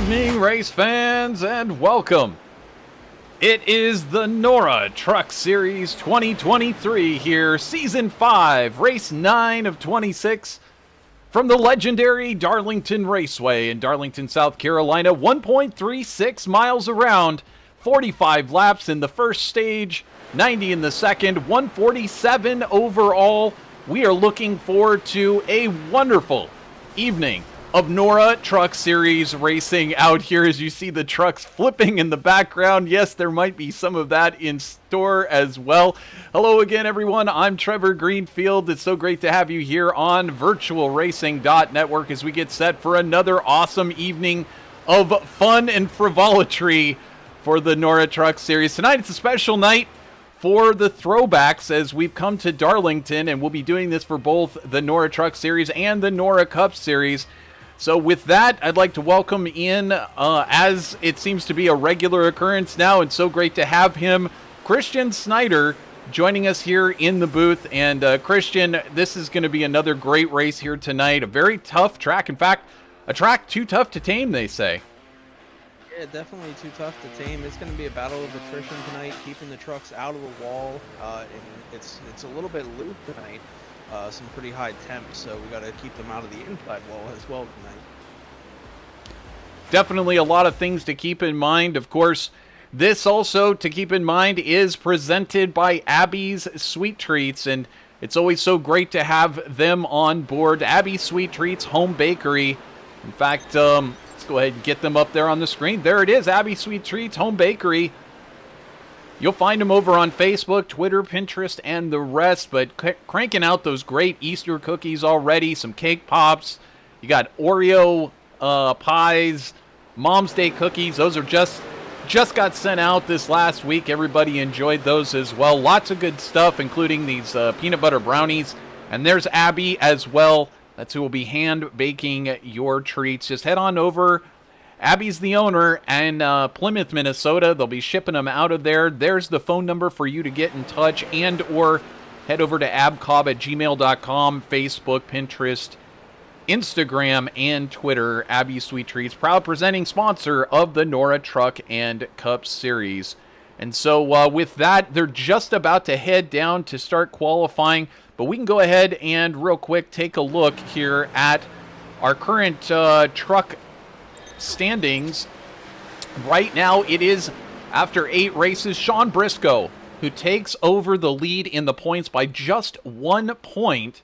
evening, race fans, and welcome. It is the NORA Truck Series 2023 here, Season 5, Race 9 of 26, from the legendary Darlington Raceway in Darlington, South Carolina. 1.36 miles around, 45 laps in the first stage, 90 in the second, 147 overall. We are looking forward to a wonderful evening of NORA Truck Series racing out here as you see the trucks flipping in the background. Yes, there might be some of that in store as well. Hello again, everyone. I'm Trevor Greenfield. It's so great to have you here on VirtualRacing.Network as we get set for another awesome evening of fun and frivolity for the NORA Truck Series. Tonight, it's a special night for the throwbacks as we've come to Darlington, and we'll be doing this for both the NORA Truck Series and the NORA Cup Series. So with that, I'd like to welcome in, as it seems to be a regular occurrence now, and so great to have him, Christian Snyder, joining us here in the booth. And Christian, this is going to be another great race here tonight. A very tough track. In fact, a track too tough to tame, they say. Yeah, definitely too tough to tame. It's going to be a battle of attrition tonight, keeping the trucks out of the wall. And it's a little bit loose tonight. Some pretty high temps, so we got to keep them out of the inside wall as well tonight. Definitely a lot of things to keep in mind. Of course, this also to keep in mind is presented by Abby's Sweet Treats, and it's always so great to have them on board. Abby's Sweet Treats Home Bakery. In fact, let's go ahead and get them up there on the screen. There it is, Abby's Sweet Treats Home Bakery. You'll find them over on Facebook, Twitter, Pinterest, and the rest, but cranking out those great Easter cookies already, some cake pops. You got Oreo pies, Mom's Day cookies. Those are just got sent out this last week. Everybody enjoyed those as well. Lots of good stuff, including these peanut butter brownies. And there's Abby as well. That's who will be hand baking your treats. Just head on over. Abby's the owner, and Plymouth, Minnesota. They'll be shipping them out of there. There's the phone number for you to get in touch, and or head over to abcobb@gmail.com, Facebook, Pinterest, Instagram, and Twitter. Abby Sweet Treats, proud presenting sponsor of the NORA Truck and Cup Series. And so with that, they're just about to head down to start qualifying, but we can go ahead and real quick take a look here at our current truck standings. Right now it is, after 8 races, Sean Briscoe who takes over the lead in the points by just 1 point.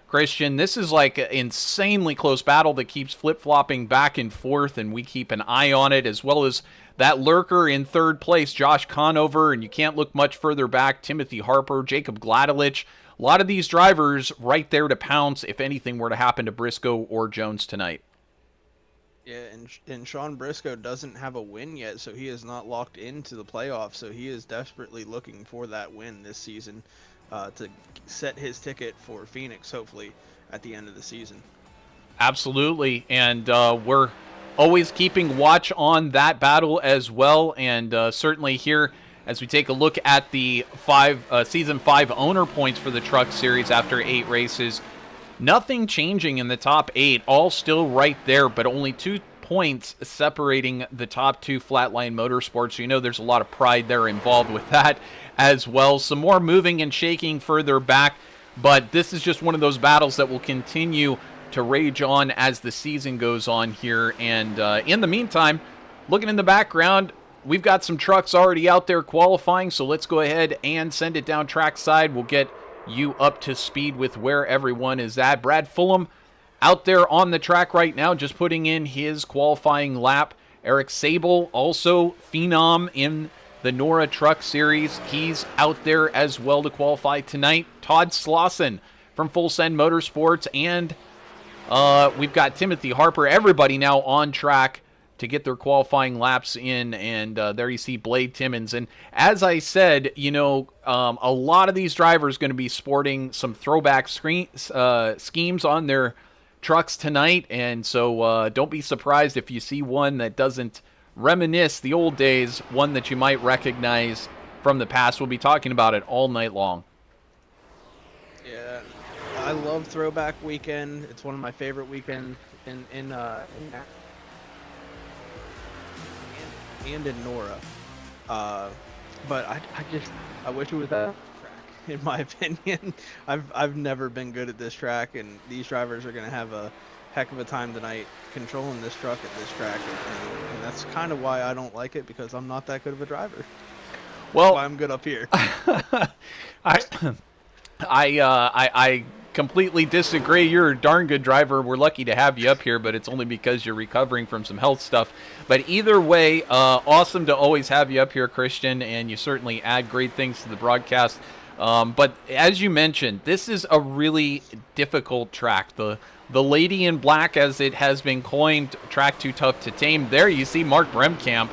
Christian, this is like an insanely close battle that keeps flip-flopping back and forth, and we keep an eye on it, as well as that lurker in 3rd place, Josh Conover, and you can't look much further back, Timothy Harper, Jacob Gladelich. A lot of these drivers right there to pounce if anything were to happen to Briscoe or Jones tonight. Yeah, and Sean Briscoe doesn't have a win yet, so he is not locked into the playoffs. So he is desperately looking for that win this season to set his ticket for Phoenix, hopefully, at the end of the season. Absolutely, and we're always keeping watch on that battle as well. And certainly here, as we take a look at the Season 5 owner points for the Truck Series after 8 races, nothing changing in the top 8, all still right there, but only 2 points separating the top 2 Flatline Motorsports. So you know there's a lot of pride there involved with that as well. Some more moving and shaking further back, but this is just one of those battles that will continue to rage on as the season goes on here. And in the meantime, looking in the background, we've got some trucks already out there qualifying, so let's go ahead and send it down trackside. We'll get you up to speed with where everyone is at. Brad Fulham out there on the track right now, just putting in his qualifying lap. Eric Sable, also phenom in the NORA Truck Series. He's out there as well to qualify tonight. Todd Slauson from Full Send Motorsports, and we've got Timothy Harper. Everybody now on track to get their qualifying laps in, and there you see Blade Timmons. And as I said, you know, a lot of these drivers going to be sporting some throwback schemes on their trucks tonight, and so don't be surprised if you see one that doesn't reminisce the old days, one that you might recognize from the past. We'll be talking about it all night long. Yeah, I love Throwback Weekend. It's one of my favorite weekends in and in NORA. But I wish it was that track. In my opinion, I've never been good at this track, and these drivers are gonna have a heck of a time tonight controlling this truck at this track, and that's kind of why I don't like it, because I'm not that good of a driver. Well, that's why I'm good up here. I completely disagree. You're a darn good driver. We're lucky to have you up here, but it's only because you're recovering from some health stuff. But either way, awesome to always have you up here, Christian, and you certainly add great things to the broadcast. But as you mentioned, this is a really difficult track. The Lady in Black, as it has been coined, track too tough to tame. There you see Mark Bremkamp.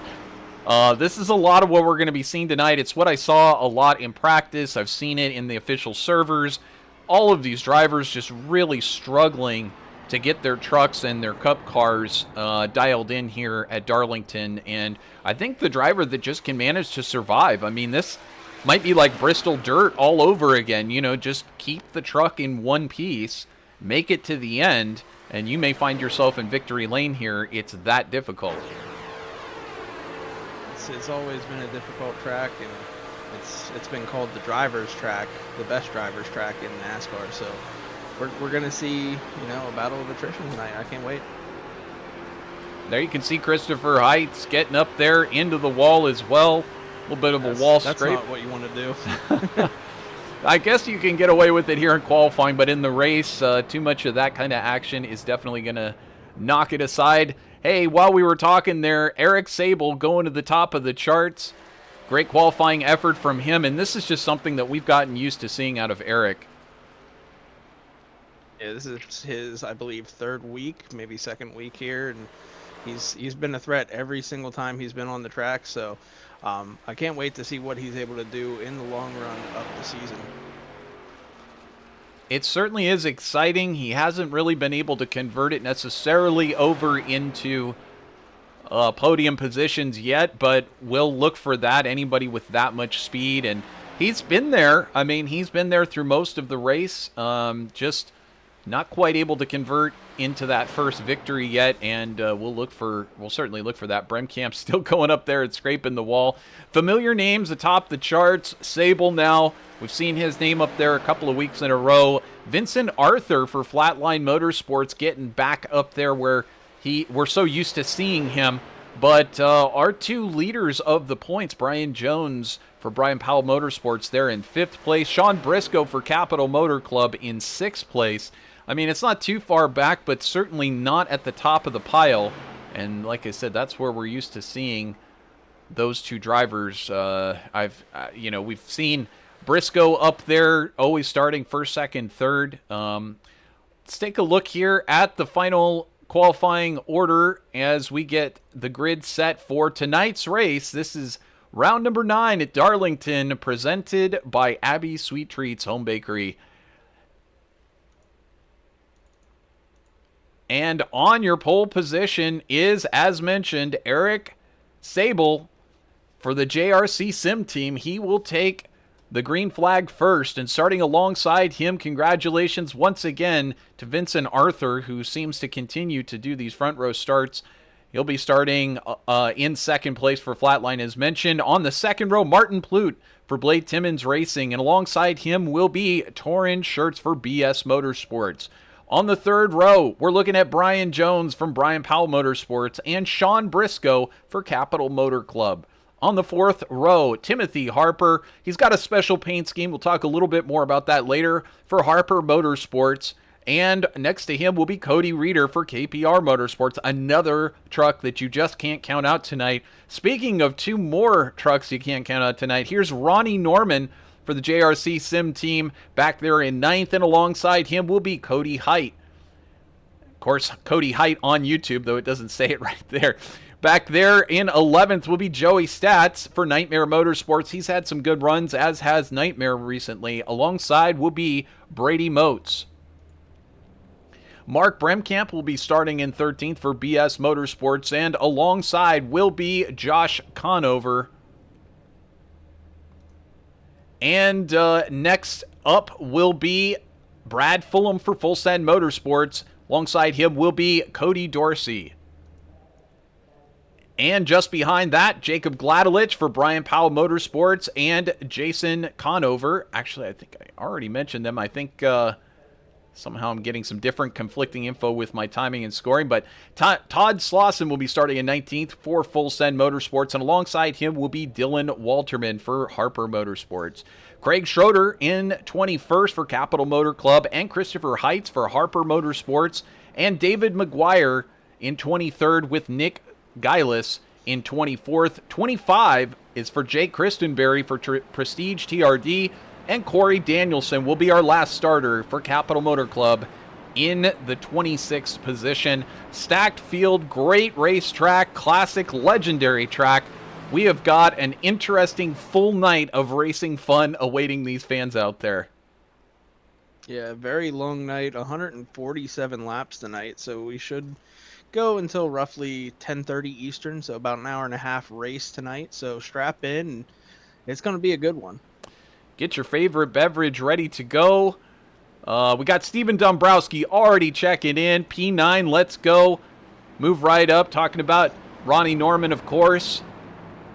This is a lot of what we're going to be seeing tonight. It's what I saw a lot in practice. I've seen it in the official servers. All of these drivers just really struggling to get their trucks and their cup cars dialed in here at Darlington. And I think the driver that just can manage to survive, I mean, this might be like Bristol dirt all over again. You know, just keep the truck in one piece, make it to the end, and you may find yourself in victory lane here. It's that difficult. It's always been a difficult track, and it's been called the driver's track, the best driver's track in NASCAR. So we're gonna see, a battle of attrition tonight. I can't wait. There you can see Christopher Heights getting up there into the wall as well. A little bit of a wall scrape. That's not what you want to do. I guess you can get away with it here in qualifying, but in the race, too much of that kind of action is definitely going to knock it aside. Hey, while we were talking there, Eric Sable going to the top of the charts. Great qualifying effort from him, and this is just something that we've gotten used to seeing out of Eric. Yeah, this is his, I believe, third week, maybe second week here, and he's been a threat every single time he's been on the track. So I can't wait to see what he's able to do in the long run of the season. It certainly is exciting. He hasn't really been able to convert it necessarily over into podium positions yet, but we'll look for that. Anybody with that much speed, and he's been there. I mean, he's been there through most of the race. Just not quite able to convert into that first victory yet, and we'll certainly look for that. Bremkamp still going up there and scraping the wall. Familiar names atop the charts. Sable now. We've seen his name up there a couple of weeks in a row. Vincent Arthur for Flatline Motorsports getting back up there where we're so used to seeing him. But our two leaders of the points, Brian Jones for Brian Powell Motorsports there in 5th place. Sean Briscoe for Capital Motor Club in 6th place. I mean, it's not too far back, but certainly not at the top of the pile. And like I said, that's where we're used to seeing those two drivers. We've seen Briscoe up there, always starting 1st, 2nd, 3rd. Let's take a look here at the final qualifying order as we get the grid set for tonight's race. This is round number 9 at Darlington, presented by Abby's Sweet Treats Home Bakery. And on your pole position is, as mentioned, Eric Sable for the JRC Sim team. He will take the green flag first, and starting alongside him, congratulations once again to Vincent Arthur, who seems to continue to do these front row starts. He'll be starting in 2nd place for Flatline, as mentioned. On the 2nd row, Martin Plute for Blade Timmons Racing, and alongside him will be Torin Shirts for BS Motorsports. On the 3rd row, we're looking at Brian Jones from Brian Powell Motorsports and Sean Briscoe for Capital Motor Club. On the 4th row, Timothy Harper. He's got a special paint scheme. We'll talk a little bit more about that later for Harper Motorsports. And next to him will be Cody Reeder for KPR Motorsports, another truck that you just can't count out tonight. Speaking of 2 more trucks you can't count out tonight, here's Ronnie Norman for the JRC Sim team back there in 9th, and alongside him will be Cody Height. Of course, Cody Height on YouTube, though it doesn't say it right there. Back there in 11th will be Joey Stats for Nightmare Motorsports. He's had some good runs, as has Nightmare recently. Alongside will be Brady Moats. Mark Bremkamp will be starting in 13th for BS Motorsports, and alongside will be Josh Conover. And next up will be Brad Fulham for Full Send Motorsports. Alongside him will be Cody Dorsey. And just behind that, Jacob Gladelich for Brian Powell Motorsports and Jason Conover. Actually, I think I already mentioned them. I think somehow I'm getting some different conflicting info with my timing and scoring. But Todd Slauson will be starting in 19th for Full Send Motorsports. And alongside him will be Dylan Walterman for Harper Motorsports. Craig Schroeder in 21st for Capital Motor Club. And Christopher Heitz for Harper Motorsports. And David McGuire in 23rd with Nick Geilis in 24th. 25 is for Jake Christenberry for Prestige TRD, and Corey Danielson will be our last starter for Capital Motor Club in the 26th position. Stacked field, great racetrack, classic, legendary track. We have got an interesting full night of racing fun awaiting these fans out there. Yeah, very long night, 147 laps tonight, so we should go until roughly 10:30 Eastern, so about an hour and a half race tonight. So strap in, and it's going to be a good one. Get your favorite beverage ready to go. We got Steven Dombrowski already checking in. P9, let's go. Move right up, talking about Ronnie Norman, of course,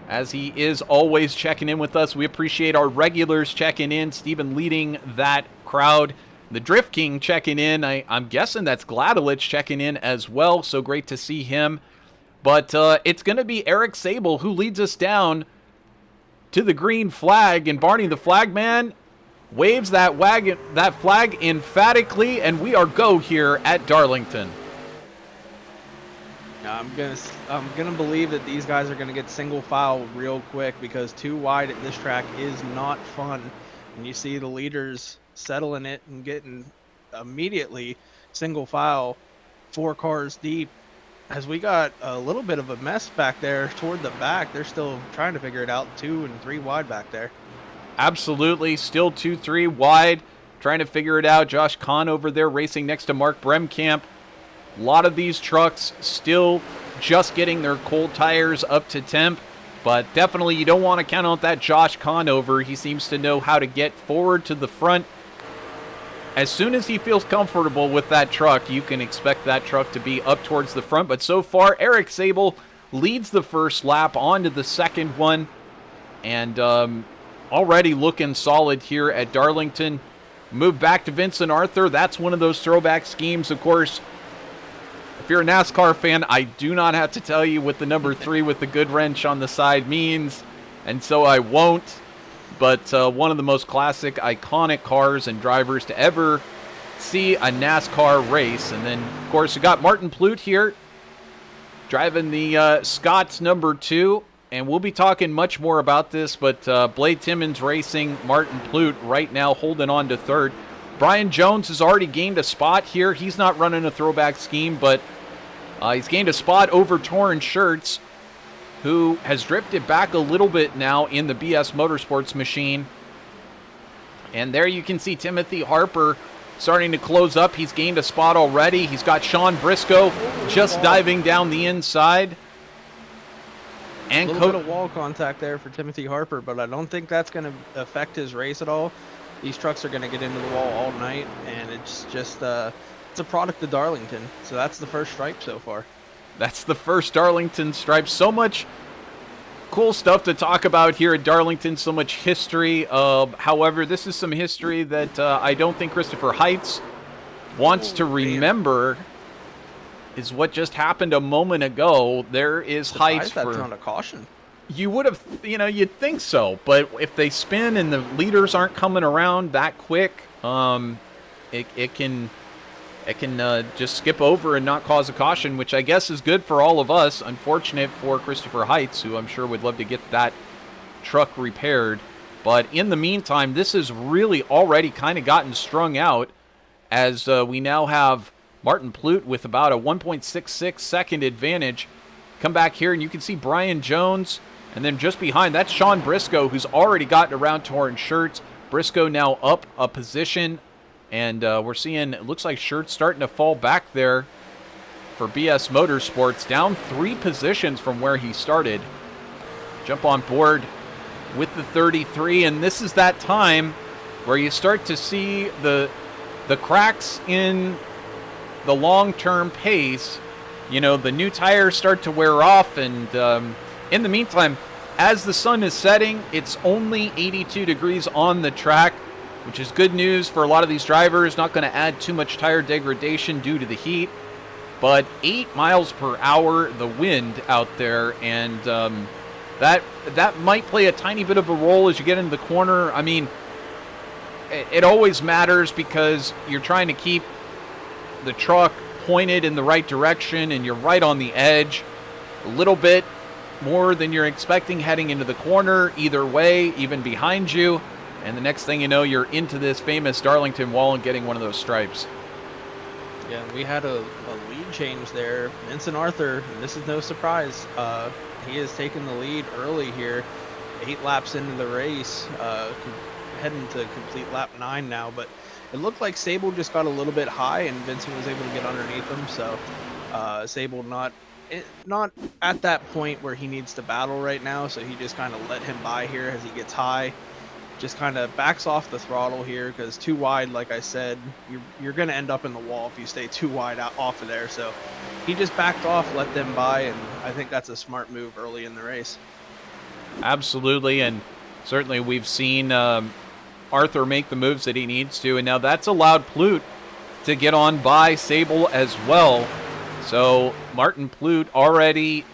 as he is always checking in with us. We appreciate our regulars checking in. Steven leading that crowd. The Drift King checking in. I'm guessing that's Gladelich checking in as well, so great to see him. But it's going to be Eric Sable who leads us down to the green flag. And Barney, the flag man, waves that flag emphatically, and we are go here at Darlington. I'm gonna believe that these guys are gonna get single file real quick, because too wide at this track is not fun. And you see the leaders settling it and getting immediately single file, 4 cars deep, as we got a little bit of a mess back there toward the back. They're still trying to figure it out. 2 and 3 wide back there. Absolutely, still 2-3 wide, trying to figure it out. Josh Kahn over there racing next to Mark Bremkamp. A lot of these trucks still just getting their cold tires up to temp, but definitely you don't want to count out that Josh Conover. He seems to know how to get forward to the front. As soon as he feels comfortable with that truck, you can expect that truck to be up towards the front. But so far, Eric Sable leads the first lap onto the second one, and already looking solid here at Darlington. Move back to Vincent Arthur. That's one of those throwback schemes, of course. If you're a NASCAR fan, I do not have to tell you what the number 3 with the good wrench on the side means, and so I won't. But one of the most classic, iconic cars and drivers to ever see a NASCAR race. And then, of course, we got Martin Plute here driving the Scott's number 2. And we'll be talking much more about this, but Blade Timmons Racing, Martin Plute right now holding on to third. Brian Jones has already gained a spot here. He's not running a throwback scheme, but he's gained a spot over Torrin Shirts, who has drifted back a little bit now in the BS Motorsports machine. And there you can see Timothy Harper starting to close up. He's gained a spot already. He's got Sean Briscoe just diving down the inside. And a little bit of wall contact there for Timothy Harper, but I don't think that's going to affect his race at all. These trucks are going to get into the wall all night, and it's just it's a product of Darlington. So that's the first stripe so far. That's the first Darlington stripe. So much cool stuff to talk about here at Darlington. So much history. However, this is some history that I don't think Christopher Heitz wants to remember. Is what just happened a moment ago. There is Heitz for... for... That's not a caution. You would have, you'd think so. But if they spin and the leaders aren't coming around that quick, it can just skip over and not cause a caution, which I guess is good for all of us. Unfortunate for Christopher Heitz, who I'm sure would love to get that truck repaired. But in the meantime, this has really already kind of gotten strung out, as we now have Martin Plute with about a 1.66 second advantage. Come back here and you can see Brian Jones, and then just behind, that's Sean Briscoe, who's already gotten around Torrin Shirts. Briscoe now up a position. And we're seeing, it looks like Shirts starting to fall back there for BS Motorsports, down 3 positions from where he started. Jump on board with the 33, and this is that time where you start to see the cracks in the long-term pace you know, the new tires start to wear off, and in the meantime, as the sun is setting, it's only 82 degrees on the track, which is good news for a lot of these drivers. Not going to add too much tire degradation due to the heat, but 8 miles per hour, the wind out there, and that might play a tiny bit of a role as you get into the corner. I mean, it always matters because you're trying to keep the truck pointed in the right direction, and you're right on the edge. A little bit more than you're expecting heading into the corner, either way, even behind you. And the next thing you know, you're into this famous Darlington wall and getting one of those stripes. Yeah, we had a lead change there. Vincent Arthur, and this is no surprise, he has taken the lead early here, 8 laps into the race, heading to complete lap 9 now, but it looked like Sable just got a little bit high and Vincent was able to get underneath him, so Sable not at that point where he needs to battle right now, so he just kind of let him by here as he gets high. Just kind of backs off the throttle here because too wide, like I said, you're going to end up in the wall if you stay too wide out off of there. So he just backed off, let them by, and I think that's a smart move early in the race. Absolutely, and certainly we've seen Arthur make the moves that he needs to, and now that's allowed Plute to get on by Sable as well. So Martin Plute already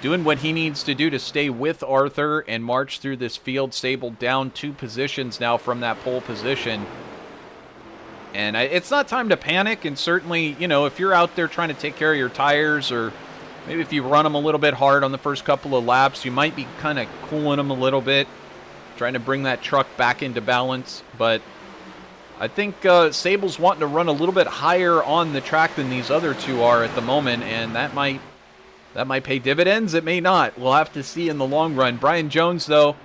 doing what he needs to do to stay with Arthur and march through this field. Sable down 2 positions now from that pole position. And it's not time to panic, and certainly, you know, if you're out there trying to take care of your tires, or maybe if you run them a little bit hard on the first couple of laps, you might be kind of cooling them a little bit, trying to bring that truck back into balance. But I think Sable's wanting to run a little bit higher on the track than these other 2 are at the moment, and that might pay dividends. It may not. We'll have to see in the long run. Brian Jones, though,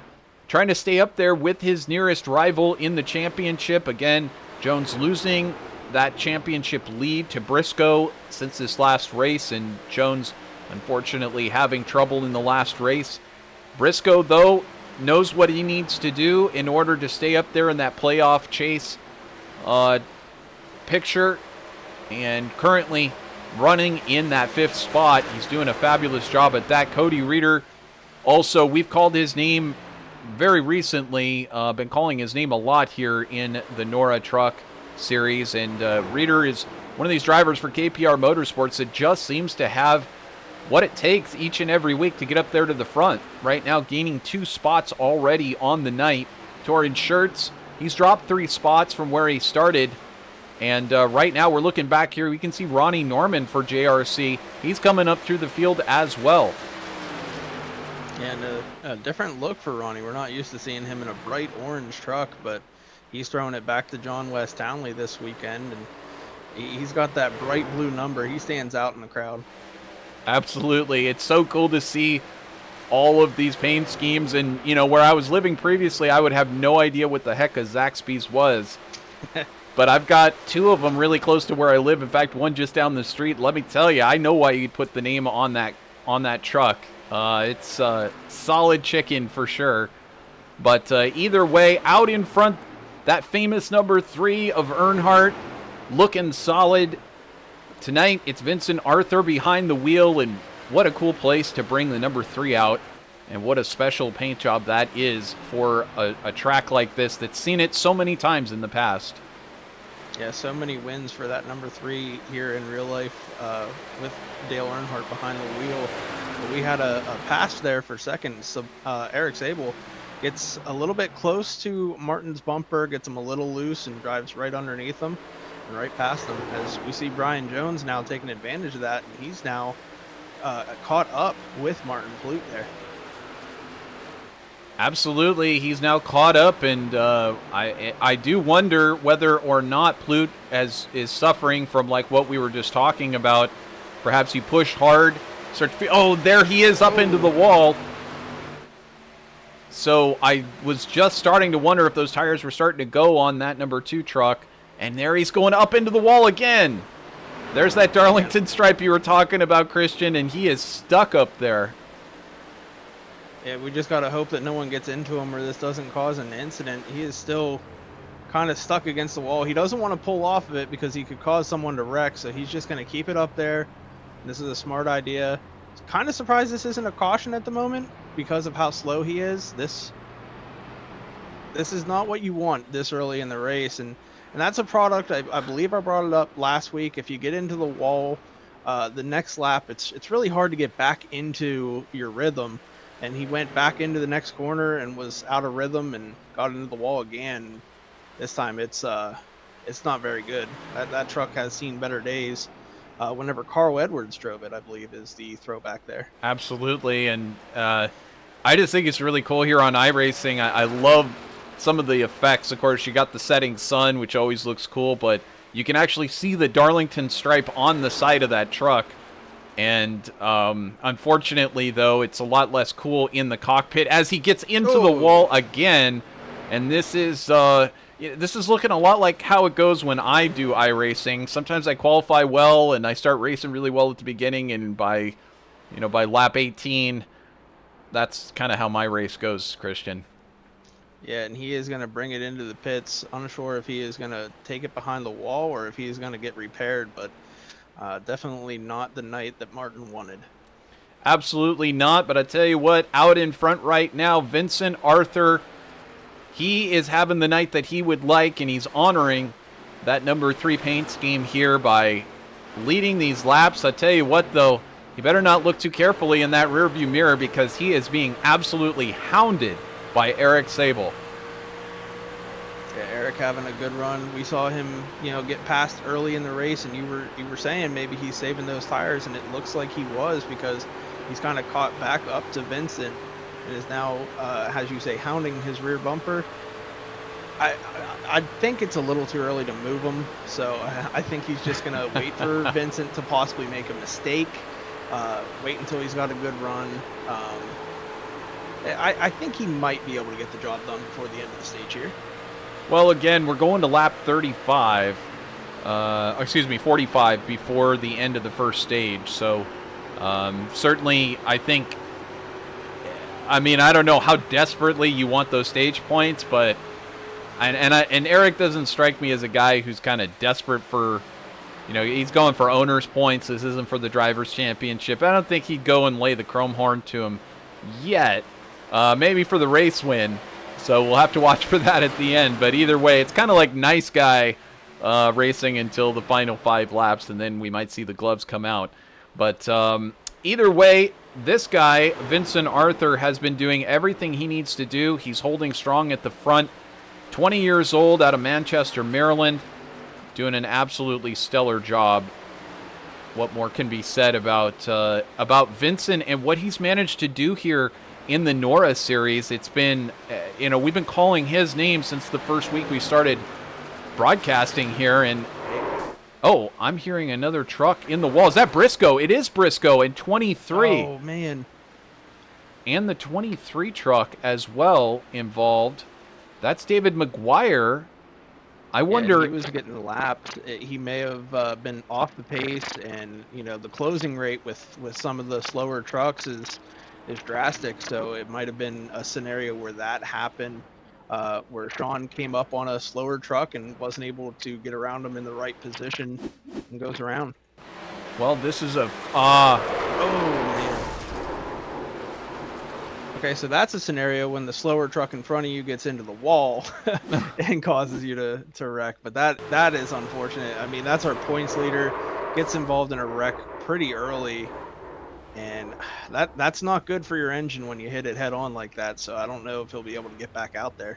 trying to stay up there with his nearest rival in the championship. Again, Jones losing that championship lead to Briscoe since this last race, and Jones, unfortunately, having trouble in the last race. Briscoe, though, knows what he needs to do in order to stay up there in that playoff chase picture, and currently running in that 5th spot. He's doing a fabulous job at that. Cody Reeder, also, we've called his name very recently, been calling his name a lot here in the NORA Truck Series, and Reeder is one of these drivers for KPR Motorsports that just seems to have what it takes each and every week to get up there to the front. Right now, gaining 2 spots already on the night. Torrin Shirts, he's dropped 3 spots from where he started. And right now, we're looking back here. We can see Ronnie Norman for JRC. He's coming up through the field as well. And a different look for Ronnie. We're not used to seeing him in a bright orange truck, but he's throwing it back to John West Townley this weekend. And he's got that bright blue number. He stands out in the crowd. Absolutely. It's so cool to see all of these paint schemes. And, you know, where I was living previously, I would have no idea what the heck a Zaxby's was. But I've got 2 of them really close to where I live. In fact, one just down the street. Let me tell you, I know why you'd put the name on that truck. It's solid chicken for sure. But either way, out in front, that famous number 3 of Earnhardt, looking solid. Tonight, it's Vincent Arthur behind the wheel, and what a cool place to bring the number 3 out. And what a special paint job that is for a track like this that's seen it so many times in the past. Yeah, so many wins for that number 3 here in real life with Dale Earnhardt behind the wheel. But we had a pass there for second. So Eric Sable gets a little bit close to Martin's bumper, gets him a little loose, and drives right underneath him and right past him. As we see Brian Jones now taking advantage of that, and he's now caught up with Martin Plute there. Absolutely, he's now caught up, and I do wonder whether or not Plute is suffering from like what we were just talking about. Perhaps he pushed hard, there he is up into the wall. So I was just starting to wonder if those tires were starting to go on that number 2 truck, and there he's going up into the wall again. There's that Darlington stripe you were talking about, Christian, and he is stuck up there. Yeah, we just got to hope that no one gets into him or this doesn't cause an incident. He is still kind of stuck against the wall. He doesn't want to pull off of it because he could cause someone to wreck, so he's just going to keep it up there, This is a smart idea. Kind of surprised this isn't a caution at the moment because of how slow he is. This is not what you want this early in the race, and that's a product I believe I brought it up last week. If you get into the wall, the next lap, it's really hard to get back into your rhythm, and he went back into the next corner and was out of rhythm and got into the wall again. This time it's not very good. That truck has seen better days. Whenever Carl Edwards drove it, I believe, is the throwback there. Absolutely, and I just think it's really cool here on iRacing. I love some of the effects. Of course, you got the setting sun, which always looks cool, but you can actually see the Darlington stripe on the side of that truck. And unfortunately, though, it's a lot less cool in the cockpit as he gets into the wall again. And this is looking a lot like how it goes when I do iRacing. Sometimes I qualify well and I start racing really well at the beginning, and by lap 18, that's kind of how my race goes, Christian. Yeah, and he is going to bring it into the pits. Unsure if he is going to take it behind the wall or if he is going to get repaired, but definitely not the night that Martin wanted. Absolutely not, but I tell you what, out in front right now, Vincent Arthur, he is having the night that he would like, and he's honoring that number 3 paint scheme here by leading these laps. I tell you what, though, you better not look too carefully in that rearview mirror because he is being absolutely hounded by Eric Sable. Yeah, Eric having a good run. We saw him, get past early in the race, and you were saying maybe he's saving those tires, and it looks like he was because he's kind of caught back up to Vincent and is now, as you say, hounding his rear bumper. I think it's a little too early to move him, so I think he's just going to wait for Vincent to possibly make a mistake, wait until he's got a good run. I think he might be able to get the job done before the end of the stage here. Well, again, we're going to lap 45, 45 before the end of the first stage. So certainly, I think, I don't know how desperately you want those stage points, but and Eric doesn't strike me as a guy who's kind of desperate for, he's going for owner's points. This isn't for the Drivers' Championship. I don't think he'd go and lay the chrome horn to him yet. Maybe for the race win. So we'll have to watch for that at the end. But either way, it's kind of like nice guy racing until the final 5 laps, and then we might see the gloves come out. But either way, this guy, Vincent Arthur, has been doing everything he needs to do. He's holding strong at the front. 20 years old, out of Manchester, Maryland, doing an absolutely stellar job. What more can be said about Vincent and what he's managed to do here in the NORA series? It's been, we've been calling his name since the first week we started broadcasting here, and I'm hearing another truck in the wall. Is that Briscoe? It is Briscoe in 23. Oh, man. And the 23 truck as well involved. That's David McGuire. I wonder. He was getting lapped. He may have been off the pace, and the closing rate with some of the slower trucks is drastic. So it might have been a scenario where that happened, where Sean came up on a slower truck and wasn't able to get around him in the right position and goes around. Well, this is a oh man. Okay, so that's a scenario when the slower truck in front of you gets into the wall and causes you to wreck. But that is unfortunate. That's our points leader, gets involved in a wreck pretty early, and that's not good for your engine when you hit it head on like that. So I don't know if he'll be able to get back out there.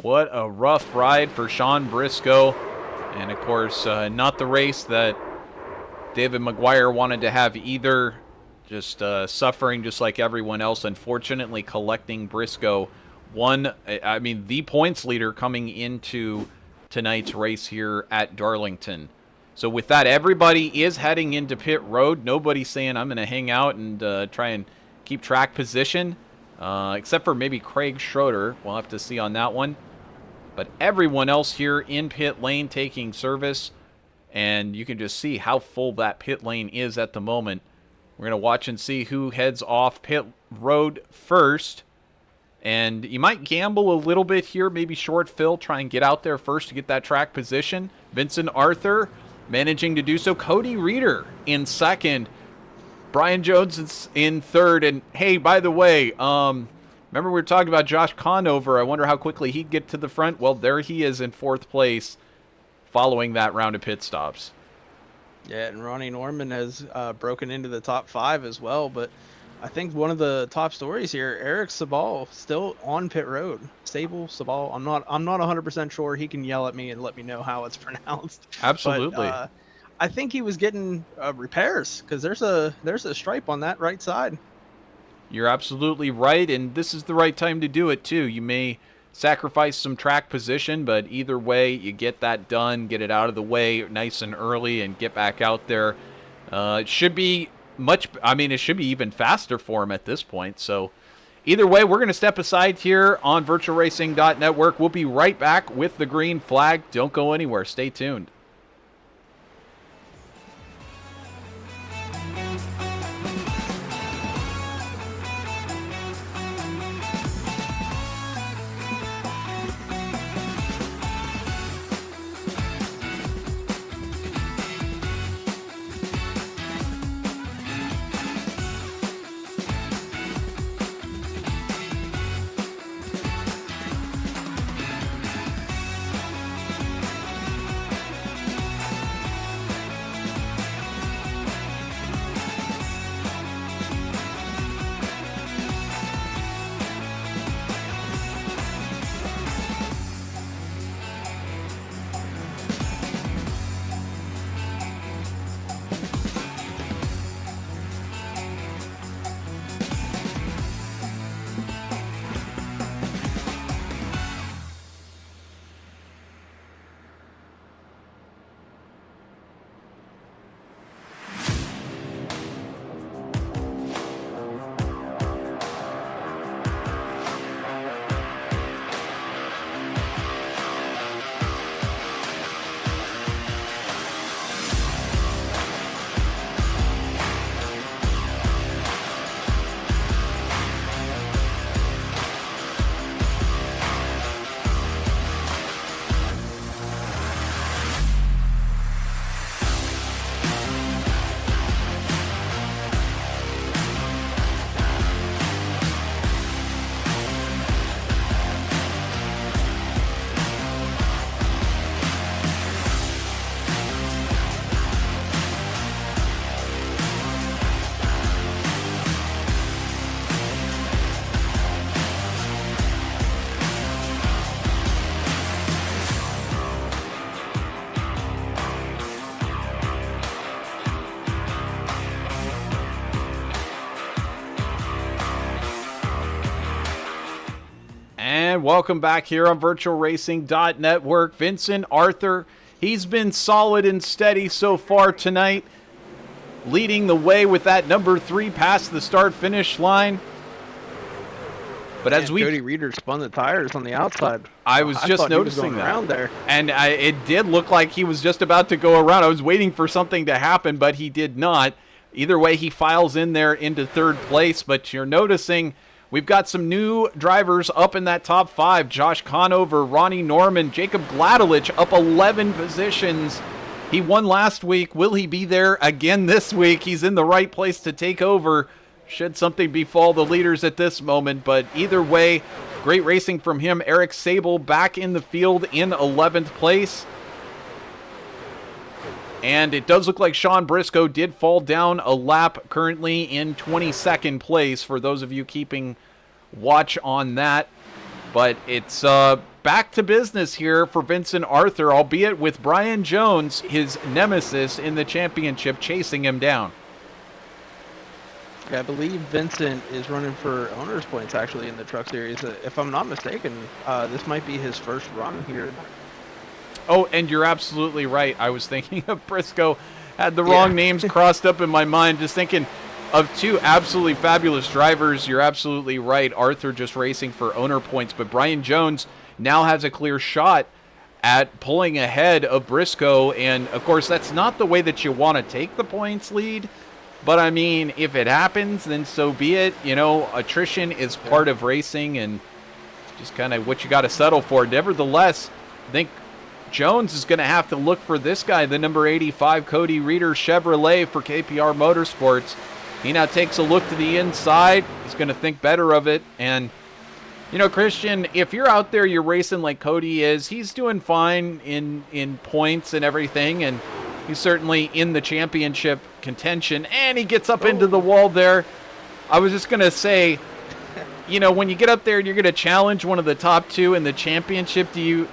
What a rough ride for Sean Briscoe, and of course not the race that David McGuire wanted to have either. Just suffering just like everyone else. Unfortunately, collecting Briscoe the points leader coming into tonight's race here at Darlington. So with that, everybody is heading into pit road. Nobody's saying I'm going to hang out and try and keep track position, except for maybe Craig Schroeder. We'll have to see on that one. But everyone else here in pit lane taking service, and you can just see how full that pit lane is at the moment. We're going to watch and see who heads off pit road first. And you might gamble a little bit here, maybe short Phil, try and get out there first to get that track position. Vincent Arthur managing to do so. Cody Reeder in second. Brian Jones is in third. And hey, by the way, remember we were talking about Josh Conover. I wonder how quickly he'd get to the front. Well, there he is in fourth place following that round of pit stops. Yeah, and Ronnie Norman has broken into the top 5 as well. But I think one of the top stories here, Eric Sabal still on pit road. Sabal. I'm not 100% sure. He can yell at me and let me know how it's pronounced. Absolutely. But, I think he was getting repairs because there's a stripe on that right side. You're absolutely right, and this is the right time to do it too. You may sacrifice some track position, but either way, you get that done, get it out of the way nice and early, and get back out there. It should be it should be even faster for him at this point. So either way, we're going to step aside here on VirtualRacing.Network. We'll be right back with the green flag. Don't go anywhere. Stay tuned. And welcome back here on VirtualRacing.Network. Vincent Arthur, he's been solid and steady so far tonight, leading the way with that number 3 past the start-finish line. But as Cody Reeder spun the tires on the outside. I was just noticing that. Around there. And it did look like he was just about to go around. I was waiting for something to happen, but he did not. Either way, he files in there into third place. But you're noticing we've got some new drivers up in that top 5. Josh Conover, Ronnie Norman, Jacob Gladelich up 11 positions. He won last week. Will he be there again this week? He's in the right place to take over should something befall the leaders at this moment. But either way, great racing from him. Eric Sable back in the field in 11th place. And it does look like Sean Briscoe did fall down a lap, currently in 22nd place, for those of you keeping watch on that. But it's back to business here for Vincent Arthur, albeit with Brian Jones, his nemesis in the championship, chasing him down. Yeah, I believe Vincent is running for owner's points, actually, in the Truck Series. If I'm not mistaken, this might be his first run here. Oh, and you're absolutely right. I was thinking of Briscoe. Had the wrong names crossed up in my mind, just thinking of two absolutely fabulous drivers. You're absolutely right. Arthur just racing for owner points, but Brian Jones now has a clear shot at pulling ahead of Briscoe. And, of course, that's not the way that you want to take the points lead. But, I mean, if it happens, then so be it. You know, attrition is part of racing and just kind of what you got to settle for. Nevertheless, I think Jones is going to have to look for this guy, the number 85 Cody Reeder Chevrolet for KPR Motorsports. He now takes a look to the inside. He's going to think better of it. And, you know, Christian, if you're out there, you're racing like Cody is, he's doing fine in points and everything. And he's certainly in the championship contention. And he gets up into the wall there. I was just going to say, you know, when you get up there and you're going to challenge one of the top two in the championship, do you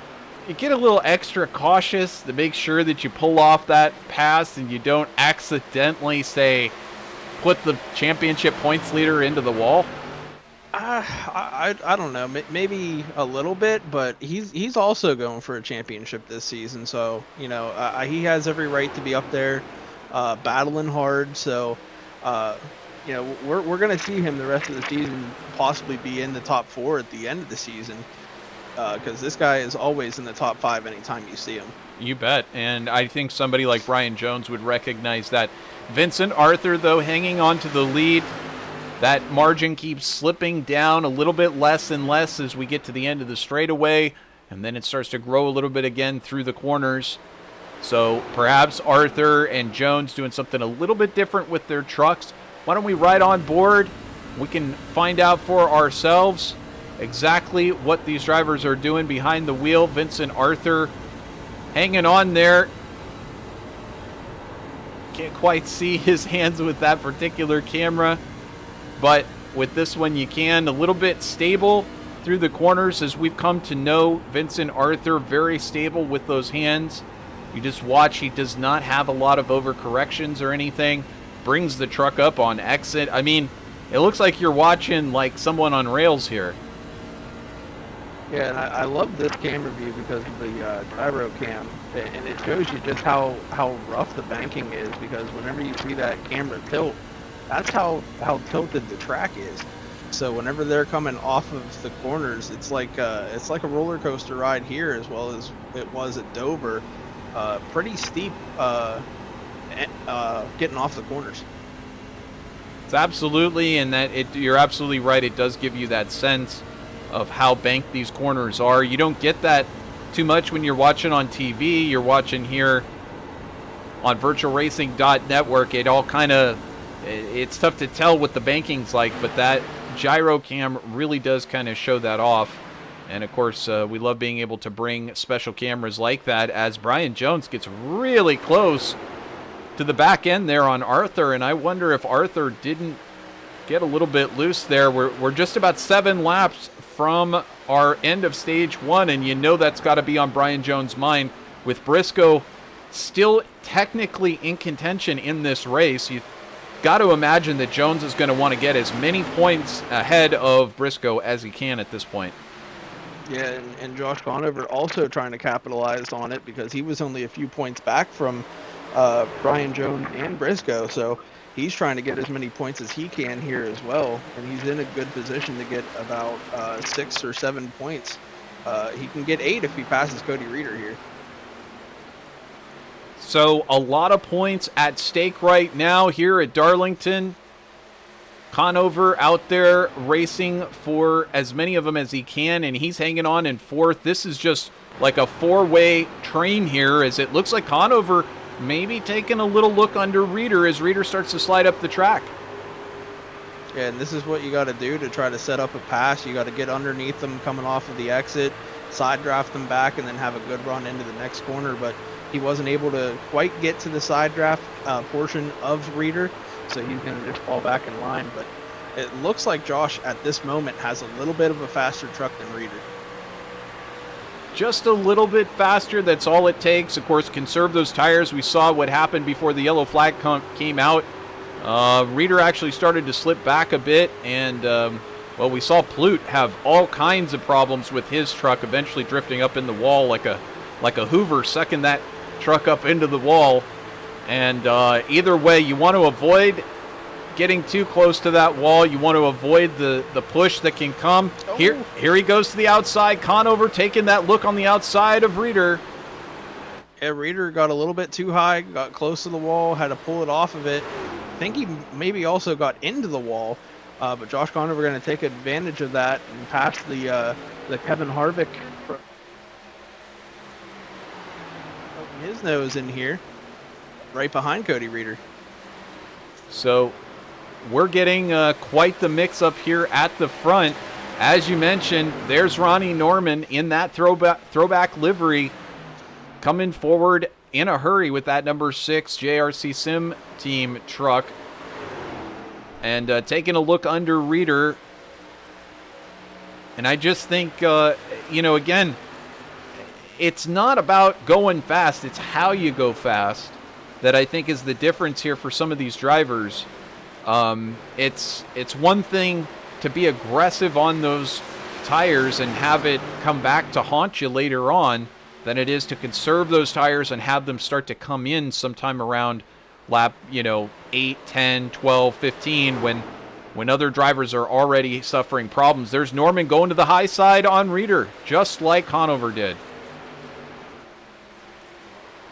get a little extra cautious to make sure that you pull off that pass and you don't accidentally, say, put the championship points leader into the wall? I don't know, maybe a little bit, but he's also going for a championship this season, so you know he has every right to be up there, battling hard. So you know we're gonna see him the rest of the season possibly be in the top 4 at the end of the season, because this guy is always in the top 5 anytime you see him. You bet, and I think somebody like Brian Jones would recognize that. Vincent Arthur, though, hanging on to the lead. That margin keeps slipping down a little bit less and less as we get to the end of the straightaway, and then it starts to grow a little bit again through the corners. So perhaps Arthur and Jones doing something a little bit different with their trucks. Why don't we ride on board? We can find out for ourselves exactly what these drivers are doing behind the wheel. Vincent Arthur hanging on there. Can't quite see his hands with that particular camera, but with this one you can. A little bit stable through the corners, as we've come to know Vincent Arthur, very stable with those hands. You just watch, he does not have a lot of overcorrections or anything. Brings the truck up on exit. I mean, it looks like you're watching like someone on rails here. Yeah, and I love this camera view because of the gyro cam, and it shows you just how rough the banking is, because whenever you see that camera tilt, that's how tilted the track is. So whenever they're coming off of the corners, it's like a roller coaster ride here, as well as it was at Dover. Pretty steep getting off the corners. It's absolutely, and you're absolutely right. It does give you that sense of how banked these corners are. You don't get that too much when you're watching on TV. You're watching here on VirtualRacing.Network. It all kind of, it's tough to tell what the banking's like, but that gyro cam really does kind of show that off. And of course, we love being able to bring special cameras like that as Brian Jones gets really close to the back end there on Arthur. And I wonder if Arthur didn't get a little bit loose there. We're just about 7 laps from our end of stage 1, and you know that's got to be on Brian Jones' mind. With Briscoe still technically in contention in this race, you've got to imagine that Jones is going to want to get as many points ahead of Briscoe as he can at this point. Yeah, and Josh Conover also trying to capitalize on it, because he was only a few points back from Brian Jones and Briscoe, so he's trying to get as many points as he can here as well, and he's in a good position to get about 6 or 7 points. He can get 8 if he passes Cody Reeder here. So a lot of points at stake right now here at Darlington. Conover out there racing for as many of them as he can, and he's hanging on in 4th. This is just like a 4-way train here, as it looks like Conover maybe taking a little look under Reeder as Reeder starts to slide up the track. Yeah, and this is what you got to do to try to set up a pass. You got to get underneath them coming off of the exit, side draft them back, and then have a good run into the next corner. But he wasn't able to quite get to the side draft portion of Reeder, so he's going to just fall back in line. But it looks like Josh at this moment has a little bit of a faster truck than Reeder. Just a little bit faster, that's all it takes. Of course, conserve those tires. We saw what happened before the yellow flag came out. Reeder actually started to slip back a bit, and well, we saw Plute have all kinds of problems with his truck, eventually drifting up in the wall like a Hoover, sucking that truck up into the wall. And either way, you want to avoid getting too close to that wall. You want to avoid the push that can come. Oh. Here he goes to the outside. Conover taking that look on the outside of Reeder. Yeah, Reeder got a little bit too high, got close to the wall, had to pull it off of it. I think he maybe also got into the wall, but Josh Conover going to take advantage of that and pass the Kevin Harvick. Quiznos in here, right behind Cody Reeder. So we're getting quite the mix-up here at the front. As you mentioned, there's Ronnie Norman in that throwback livery, coming forward in a hurry with that number 6 JRC Sim Team truck. And taking a look under Reeder. And I just think, again, it's not about going fast. It's how you go fast that I think is the difference here for some of these drivers. It's one thing to be aggressive on those tires and have it come back to haunt you later on than it is to conserve those tires and have them start to come in sometime around lap, 8, 10, 12, 15 when other drivers are already suffering problems. There's Norman going to the high side on Reeder, just like Conover did.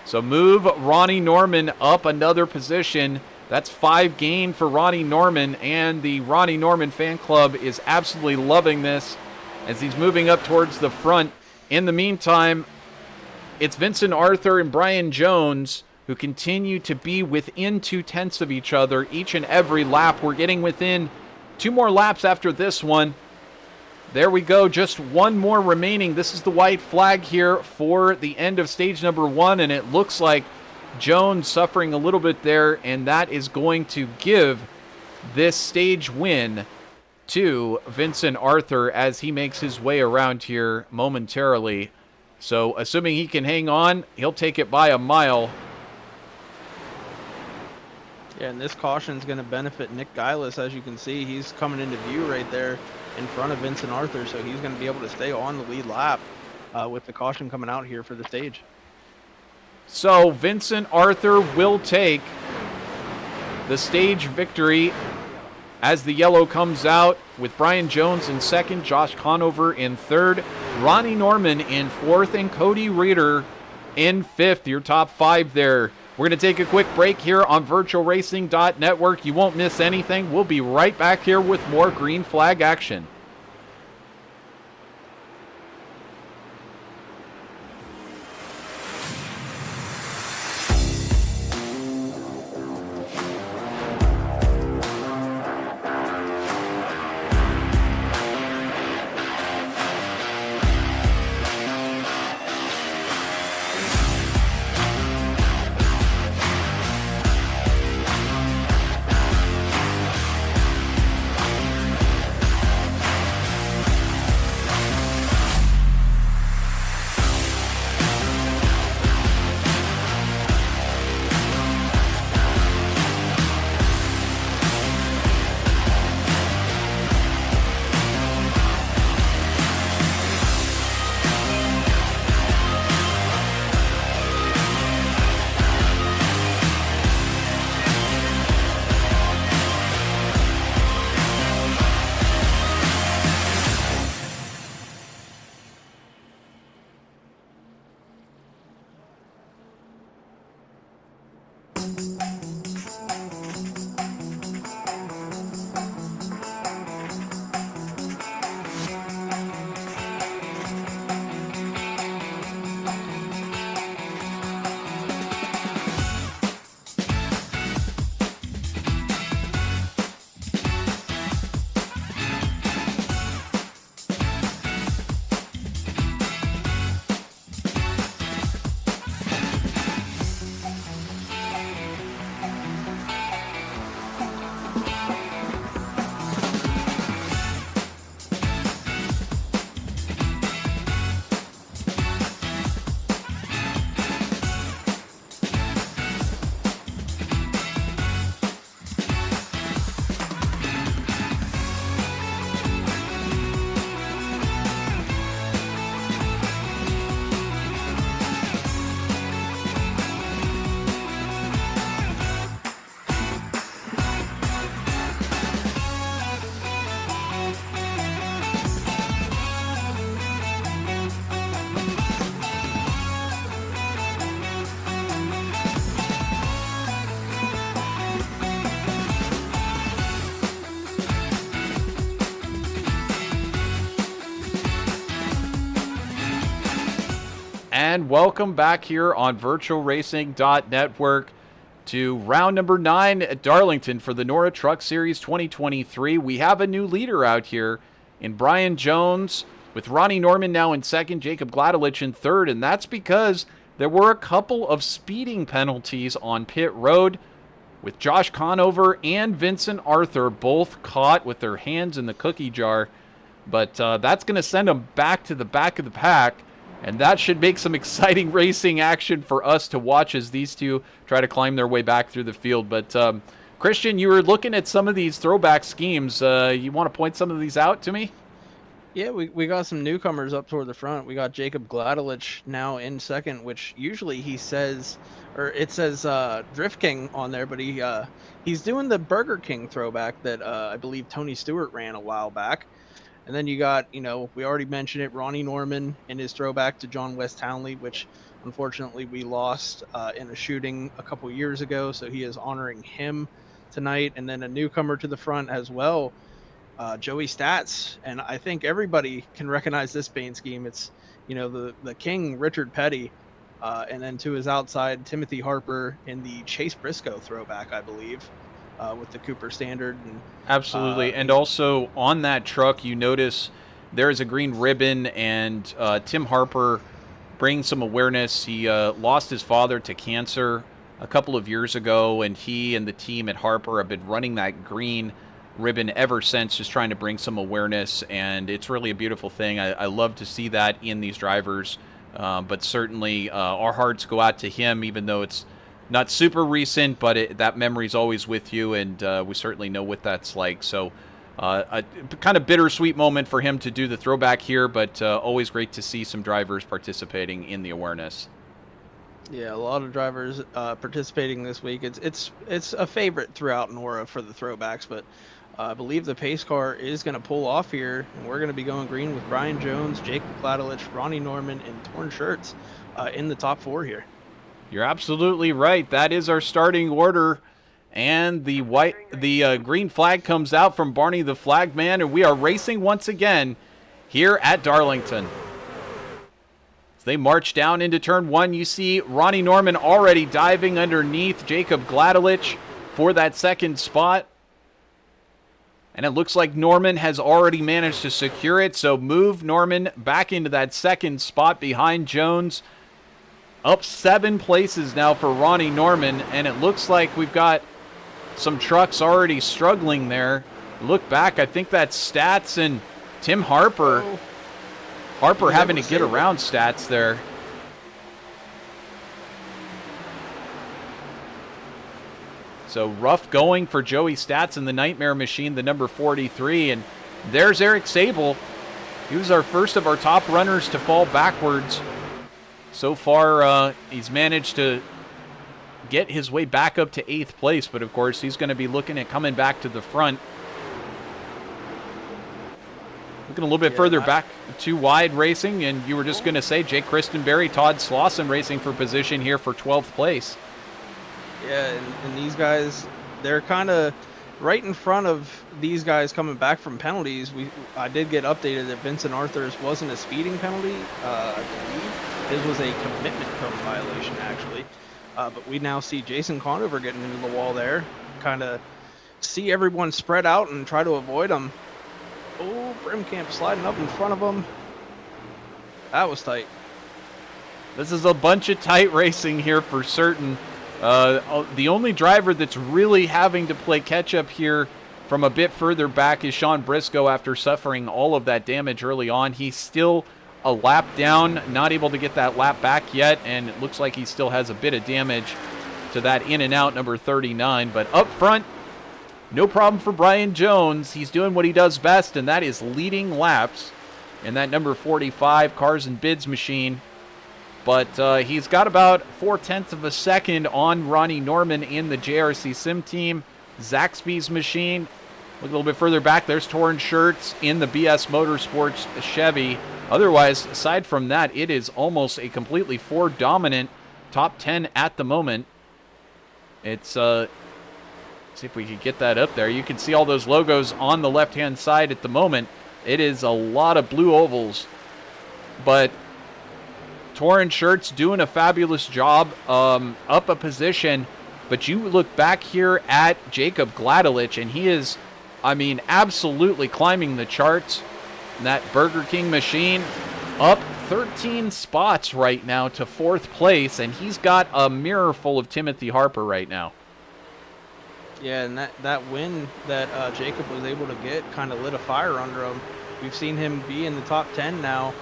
So move Ronnie Norman up another position. That's 5 gain for Ronnie Norman, and the Ronnie Norman fan club is absolutely loving this as he's moving up towards the front. In the meantime, it's Vincent Arthur and Brian Jones who continue to be within 0.2 of each other each and every lap. We're getting within 2 more laps after this one. There we go, just 1 more remaining. This is the white flag here for the end of stage number 1, and it looks like Jones suffering a little bit there, and that is going to give this stage win to Vincent Arthur as he makes his way around here momentarily. So assuming he can hang on, he'll take it by a mile. Yeah, and this caution is going to benefit Nick Geilis. As you can see, he's coming into view right there in front of Vincent Arthur, so he's going to be able to stay on the lead lap with the caution coming out here for the stage. So Vincent Arthur will take the stage victory as the yellow comes out, with Brian Jones in second, Josh Conover in third, Ronnie Norman in fourth, and Cody Reeder in fifth. Your top 5 there. We're going to take a quick break here on VirtualRacing.Network. You won't miss anything. We'll be right back here with more green flag action. And welcome back here on VirtualRacing.Network to round number 9 at Darlington for the NORA Truck Series 2023. We have a new leader out here in Brian Jones, with Ronnie Norman now in second, Jacob Gladelich in third, and that's because there were a couple of speeding penalties on pit road, with Josh Conover and Vincent Arthur both caught with their hands in the cookie jar. But that's going to send them back to the back of the pack, and that should make some exciting racing action for us to watch as these two try to climb their way back through the field. But Christian, you were looking at some of these throwback schemes. You want to point some of these out to me? Yeah, we got some newcomers up toward the front. We got Jacob Gladelich now in second, which usually he says, or it says Drift King on there, but he's doing the Burger King throwback that I believe Tony Stewart ran a while back. And then you got, we already mentioned it, Ronnie Norman in his throwback to John West Townley, which unfortunately we lost in a shooting a couple years ago, so he is honoring him tonight. And then a newcomer to the front as well, Joey Stats, and I think everybody can recognize this paint scheme. It's the King Richard Petty, and then to his outside Timothy Harper in the Chase Briscoe throwback, I believe, with the Cooper Standard. And absolutely, and also on that truck you notice there is a green ribbon, and Tim Harper brings some awareness. He lost his father to cancer a couple of years ago, and he and the team at Harper have been running that green ribbon ever since, just trying to bring some awareness, and it's really a beautiful thing. I love to see that in these drivers, but certainly our hearts go out to him, even though it's not super recent, but that memory's always with you, and we certainly know what that's like. So a kind of bittersweet moment for him to do the throwback here, but always great to see some drivers participating in the awareness. Yeah, a lot of drivers participating this week. It's a favorite throughout NORA for the throwbacks, but I believe the pace car is going to pull off here, and we're going to be going green with Brian Jones, Jacob Gladelich, Ronnie Norman, and Torn Shirts in the top 4 here. You're absolutely right. That is our starting order, and the green flag comes out from Barney the Flagman, and we are racing once again here at Darlington. As they march down into turn 1, you see Ronnie Norman already diving underneath Jacob Gladelich for that second spot. And it looks like Norman has already managed to secure it, so move Norman back into that second spot behind Jones. Up 7 places now for Ronnie Norman, and it looks like we've got some trucks already struggling there. Look back, I think that's Stats and Tim Harper. Oh. Harper having to get around Stats there. So rough going for Joey Stats in the Nightmare Machine, the number 43. And there's Eric Sable. He was our first of our top runners to fall backwards. So far, he's managed to get his way back up to 8th place. But, of course, he's going to be looking at coming back to the front. Looking a little bit further back, too wide racing. And you were just going to say Jake Christenberry, Todd Slauson racing for position here for 12th place. Yeah, and these guys, they're kind of right in front of these guys coming back from penalties. I did get updated that Vincent Arthur's wasn't a speeding penalty. I believe his was a commitment code violation, actually. But we now see Jason Conover getting into the wall there. Kind of see everyone spread out and try to avoid them. Oh, Brimkamp sliding up in front of him. That was tight. This is a bunch of tight racing here for certain. The only driver that's really having to play catch-up here from a bit further back is Sean Briscoe after suffering all of that damage early on. He's still a lap down, not able to get that lap back yet, and it looks like he still has a bit of damage to that in and out number 39. But up front, no problem for Brian Jones. He's doing what he does best, and that is leading laps in that number 45 Cars and Bids machine. But he's got about 0.4 of a second on Ronnie Norman in the JRC Sim team. Zaxby's machine. Look a little bit further back. There's Torn Shirts in the BS Motorsports Chevy. Otherwise, aside from that, it is almost a completely Ford dominant top 10 at the moment. It's let's see if we can get that up there. You can see all those logos on the left-hand side at the moment. It is a lot of blue ovals, but Torrin Shirts doing a fabulous job up a position. But you look back here at Jacob Gladelich, and he is, I mean, absolutely climbing the charts. And that Burger King machine up 13 spots right now to 4th place, and he's got a mirror full of Timothy Harper right now. Yeah, and that win that Jacob was able to get kind of lit a fire under him. We've seen him be in the top 10 now,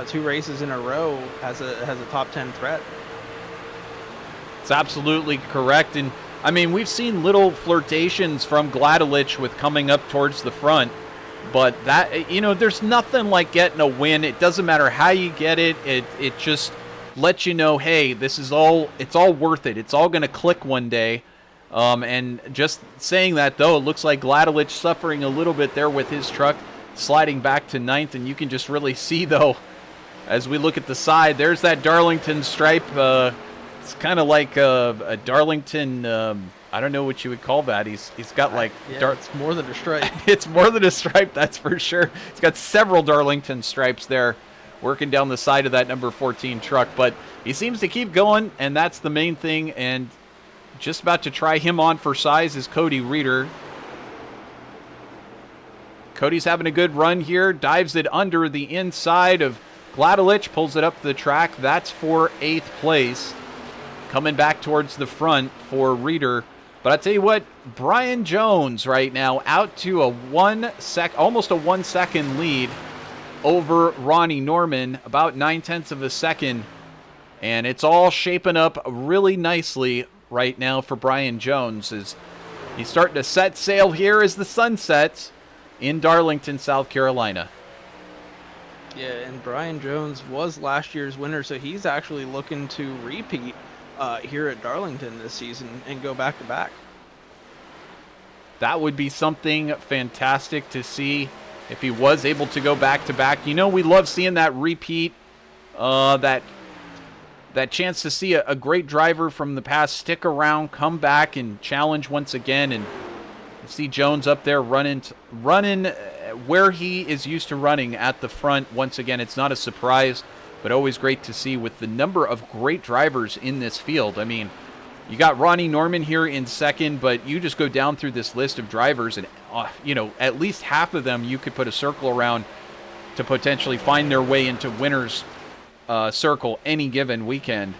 2 races in a row has a top 10 threat. It's absolutely correct. And I mean, we've seen little flirtations from Gladelich with coming up towards the front, but that, you know, there's nothing like getting a win. It doesn't matter how you get it. It just lets you know, hey, it's all worth it. It's all going to click one day. And just saying that, though, it looks like Gladelich suffering a little bit there with his truck sliding back to 9th, and you can just really see, though, as we look at the side, there's that Darlington stripe. It's kind of like a Darlington, I don't know what you would call that. He's got like... Yeah, it's more than a stripe. It's more than a stripe, that's for sure. He's got several Darlington stripes there working down the side of that number 14 truck, but he seems to keep going, and that's the main thing. And just about to try him on for size is Cody Reeder. Cody's having a good run here, dives it under the inside of Gladelich, pulls it up the track. That's for 8th place. Coming back towards the front for Reeder. But I tell you what, Brian Jones right now out to almost a 1 second lead over Ronnie Norman, about 9/10 of a second. And it's all shaping up really nicely right now for Brian Jones, as he's starting to set sail here as the sun sets in Darlington, South Carolina. Yeah, and Brian Jones was last year's winner, so he's actually looking to repeat here at Darlington this season and go back-to-back. That would be something fantastic to see if he was able to go back-to-back. You know, we love seeing that repeat, that chance to see a great driver from the past stick around, come back and challenge once again, and see Jones up there running where he is used to running at the front. Once again, it's not a surprise, but always great to see with the number of great drivers in this field. I mean, you got Ronnie Norman here in second, but you just go down through this list of drivers, and you know, at least half of them you could put a circle around to potentially find their way into winners' circle any given weekend.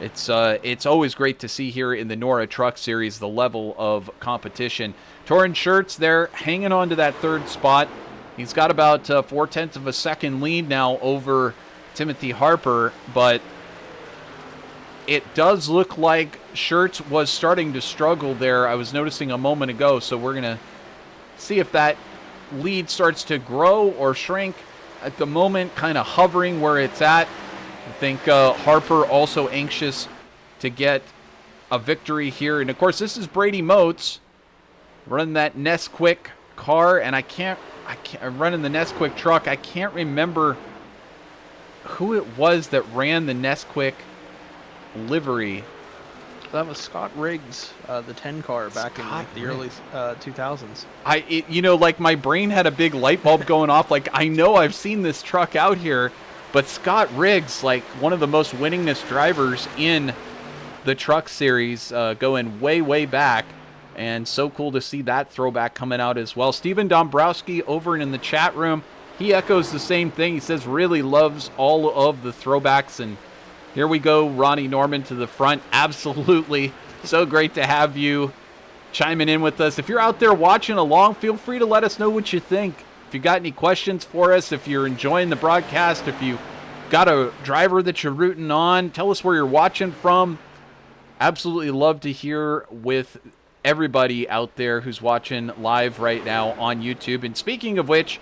It's always great to see here in the NORA Truck Series the level of competition. Torrin Shirts there hanging on to that 3rd spot. He's got about 4/10 of a second lead now over Timothy Harper, but it does look like Shirts was starting to struggle there. I was noticing a moment ago, so we're going to see if that lead starts to grow or shrink. At the moment, kind of hovering where it's at. I think Harper also anxious to get a victory here. And, of course, this is Brady Moats running that Nesquik car, and I'm running the Nesquik truck. I can't remember who it was that ran the Nesquik livery. That was Scott Riggs, the 10 car back in like the early 2000s. You know, like my brain had a big light bulb going off. Like, I know I've seen this truck out here, but Scott Riggs, like one of the most winningest drivers in the Truck Series, going way, way back. And so cool to see that throwback coming out as well. Steven Dombrowski over in the chat room, he echoes the same thing. He says really loves all of the throwbacks. And here we go, Ronnie Norman to the front. Absolutely. So great to have you chiming in with us. If you're out there watching along, feel free to let us know what you think. If you got any questions for us, if you're enjoying the broadcast, if you got a driver that you're rooting on, tell us where you're watching from. Absolutely love to hear with everybody out there who's watching live right now on YouTube. And speaking of which,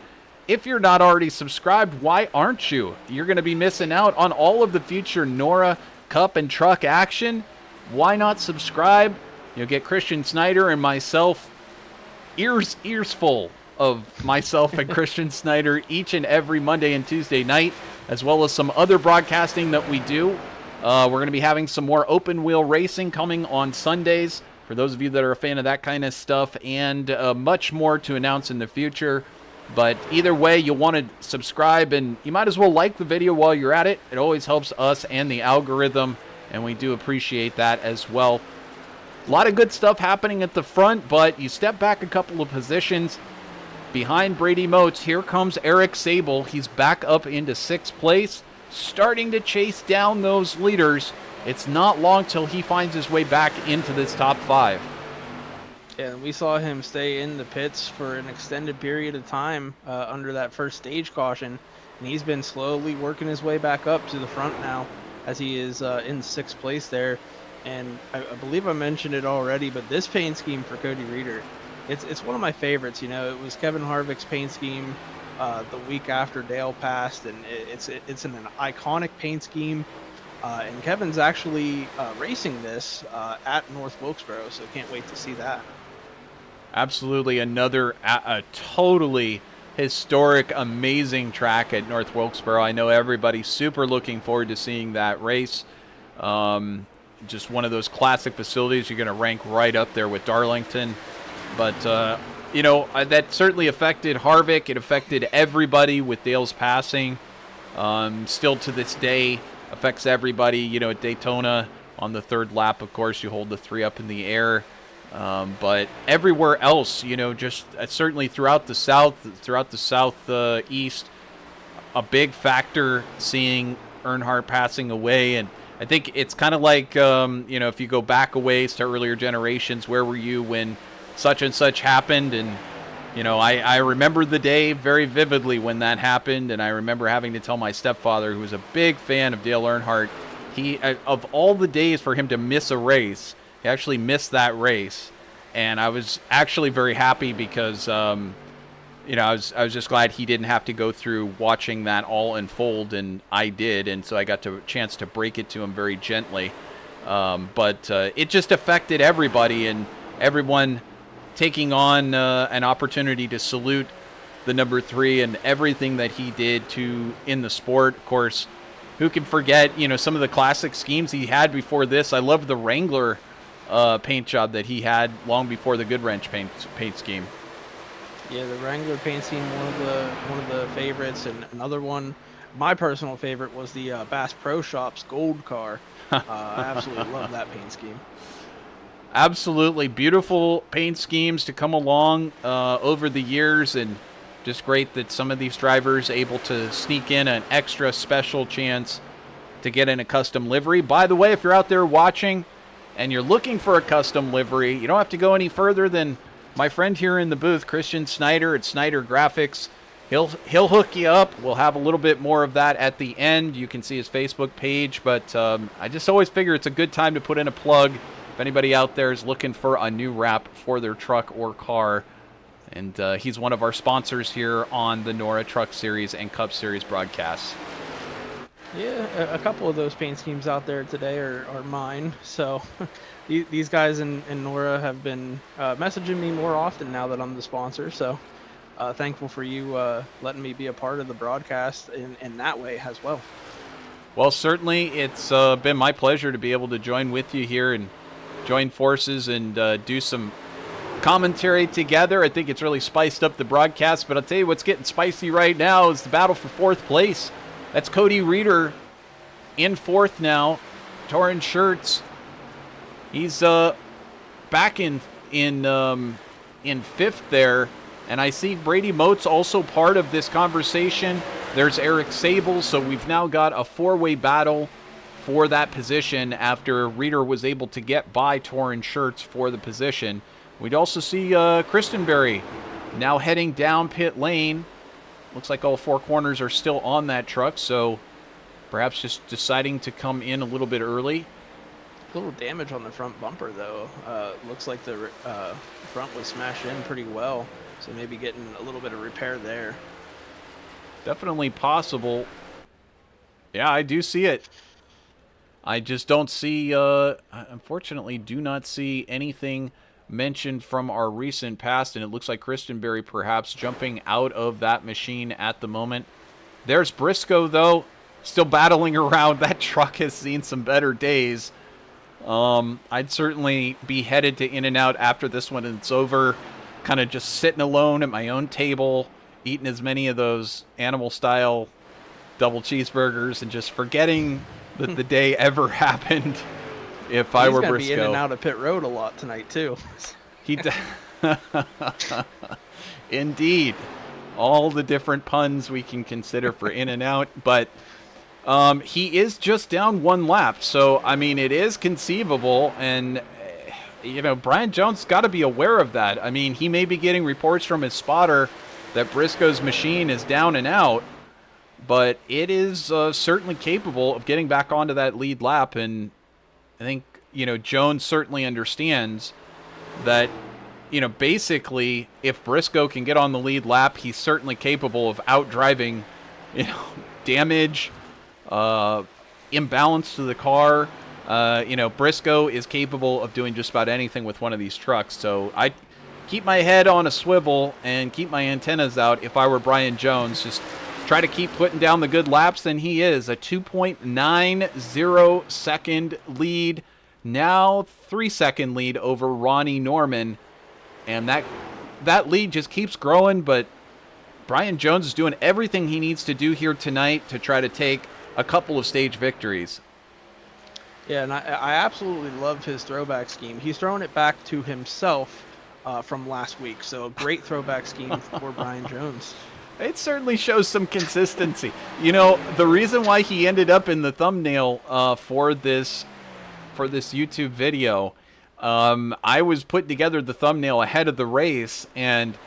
if you're not already subscribed, why aren't you? You're going to be missing out on all of the future NORA Cup and Truck action. Why not subscribe? You'll get Christian Snyder and myself ears full of myself and Christian Snyder each and every Monday and Tuesday night, as well as some other broadcasting that we do. We're going to be having some more open wheel racing coming on Sundays for those of you that are a fan of that kind of stuff, and much more to announce in the future. But either way, you'll want to subscribe, and you might as well like the video while you're at it. It always helps us and the algorithm, and we do appreciate that as well. A lot of good stuff happening at the front, but you step back a couple of positions behind Brady Motes. Here comes Eric Sable. He's back up into 6th place, starting to chase down those leaders. It's not long till he finds his way back into this top 5. Yeah, we saw him stay in the pits for an extended period of time under that first stage caution, and he's been slowly working his way back up to the front now as he is in 6th place there. And I believe I mentioned it already, but this paint scheme for Cody Reeder, it's one of my favorites. You know, it was Kevin Harvick's paint scheme the week after Dale passed, and it's an iconic paint scheme. And Kevin's actually racing this at North Wilkesboro, so can't wait to see that. Absolutely, another a totally historic, amazing track at North Wilkesboro. I know everybody's super looking forward to seeing that race. Just one of those classic facilities. You're going to rank right up there with Darlington. But, you know, that certainly affected Harvick. It affected everybody with Dale's passing. Still to this day affects everybody. You know, at Daytona on the 3rd lap, of course, you hold the 3 up in the air. But everywhere else, you know, just certainly throughout the southeast, a big factor seeing Earnhardt passing away. And I think it's kind of like, you know, if you go back a ways to earlier generations, where were you when such and such happened? And, you know, I remember the day very vividly when that happened, and I remember having to tell my stepfather, who was a big fan of Dale Earnhardt, of all the days for him to miss a race, he actually missed that race. And I was actually very happy because, you know, I was just glad he didn't have to go through watching that all unfold, and I did, and so I got a chance to break it to him very gently. But it just affected everybody, and everyone taking on an opportunity to salute the number 3 and everything that he did in the sport. Of course, who can forget, you know, some of the classic schemes he had before this? I love the Wrangler paint job that he had long before the Goodwrench paint scheme. Yeah, the Wrangler paint scheme, one of the favorites, and another one, my personal favorite, was the Bass Pro Shops Gold car. I absolutely love that paint scheme. Absolutely beautiful paint schemes to come along over the years, and just great that some of these drivers able to sneak in an extra special chance to get in a custom livery. By the way, if you're out there watching and you're looking for a custom livery, you don't have to go any further than my friend here in the booth, Christian Snyder at Snyder Graphics. He'll hook you up. We'll have a little bit more of that at the end. You can see his Facebook page, but I just always figure it's a good time to put in a plug if anybody out there is looking for a new wrap for their truck or car. And he's one of our sponsors here on the NORA Truck Series and Cup Series broadcasts. Yeah, a couple of those paint schemes out there today are mine. So these guys in NORA have been messaging me more often now that I'm the sponsor. So thankful for you letting me be a part of the broadcast in that way as well. Well, certainly it's been my pleasure to be able to join with you here and join forces and do some commentary together. I think it's really spiced up the broadcast, but I'll tell you what's getting spicy right now is the battle for 4th place. That's Cody Reeder in 4th now. Torrin Shirts, he's back in 5th there, and I see Brady Motes also part of this conversation. There's Eric Sable, so we've now got a 4-way battle for that position after Reeder was able to get by Torrin Shirts for the position. We'd also see Christenberry now heading down pit lane. Looks like all 4 corners are still on that truck, so perhaps just deciding to come in a little bit early. A little damage on the front bumper, though. Looks like the front was smashed in pretty well, so maybe getting a little bit of repair there. Definitely possible. Yeah, I do see it. I just don't see, unfortunately, do not see anything mentioned from our recent past, and it looks like Christenberry perhaps jumping out of that machine at the moment. There's Briscoe, though, still battling around. That truck has seen some better days. I'd certainly be headed to In-N-Out after this one and it's over, kind of just sitting alone at my own table, eating as many of those animal-style double cheeseburgers and just forgetting that the day ever happened. If I were Briscoe, he's gonna be in and out of pit road a lot tonight too. He Indeed. All the different puns we can consider for in and out, but he is just down one lap. So, I mean, it is conceivable, and, you know, Brian Jones got to be aware of that. I mean, he may be getting reports from his spotter that Briscoe's machine is down and out, but it is certainly capable of getting back onto that lead lap, and I think, you know, Jones certainly understands that, you know, basically, if Briscoe can get on the lead lap, he's certainly capable of outdriving, you know, damage, imbalance to the car. You know, Briscoe is capable of doing just about anything with one of these trucks. So I keep my head on a swivel and keep my antennas out if I were Brian Jones. Just try to keep putting down the good laps, and he is. A 2.90 second lead. Now 3-second lead over Ronnie Norman. And that lead just keeps growing, but Brian Jones is doing everything he needs to do here tonight to try to take a couple of stage victories. Yeah, and I absolutely love his throwback scheme. He's throwing it back to himself from last week, so a great throwback scheme for Brian Jones. It certainly shows some consistency. You know, the reason why he ended up in the thumbnail for this YouTube video, I was putting together the thumbnail ahead of the race, and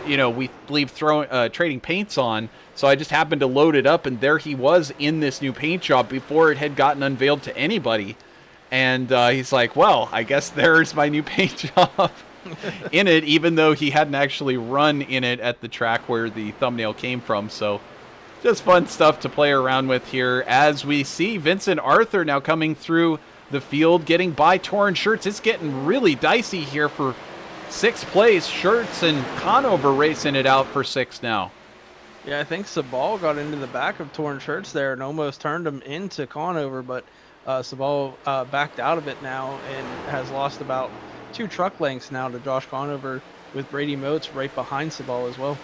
you know, we leave trading paints on, so I just happened to load it up, and there he was in this new paint job before it had gotten unveiled to anybody. And he's like, well, I guess there's my new paint job in it, even though he hadn't actually run in it at the track where the thumbnail came from. So just fun stuff to play around with here as we see Vincent Arthur now coming through the field, getting by Torn Shirts. It's getting really dicey here for 6th place. Shirts and Conover racing it out for 6 now. Yeah, I think Sabal got into the back of Torn Shirts there and almost turned him into Conover, but Sabal backed out of it now and has lost about 2 truck lengths now to Josh Conover, with Brady Moats right behind Sabal as well.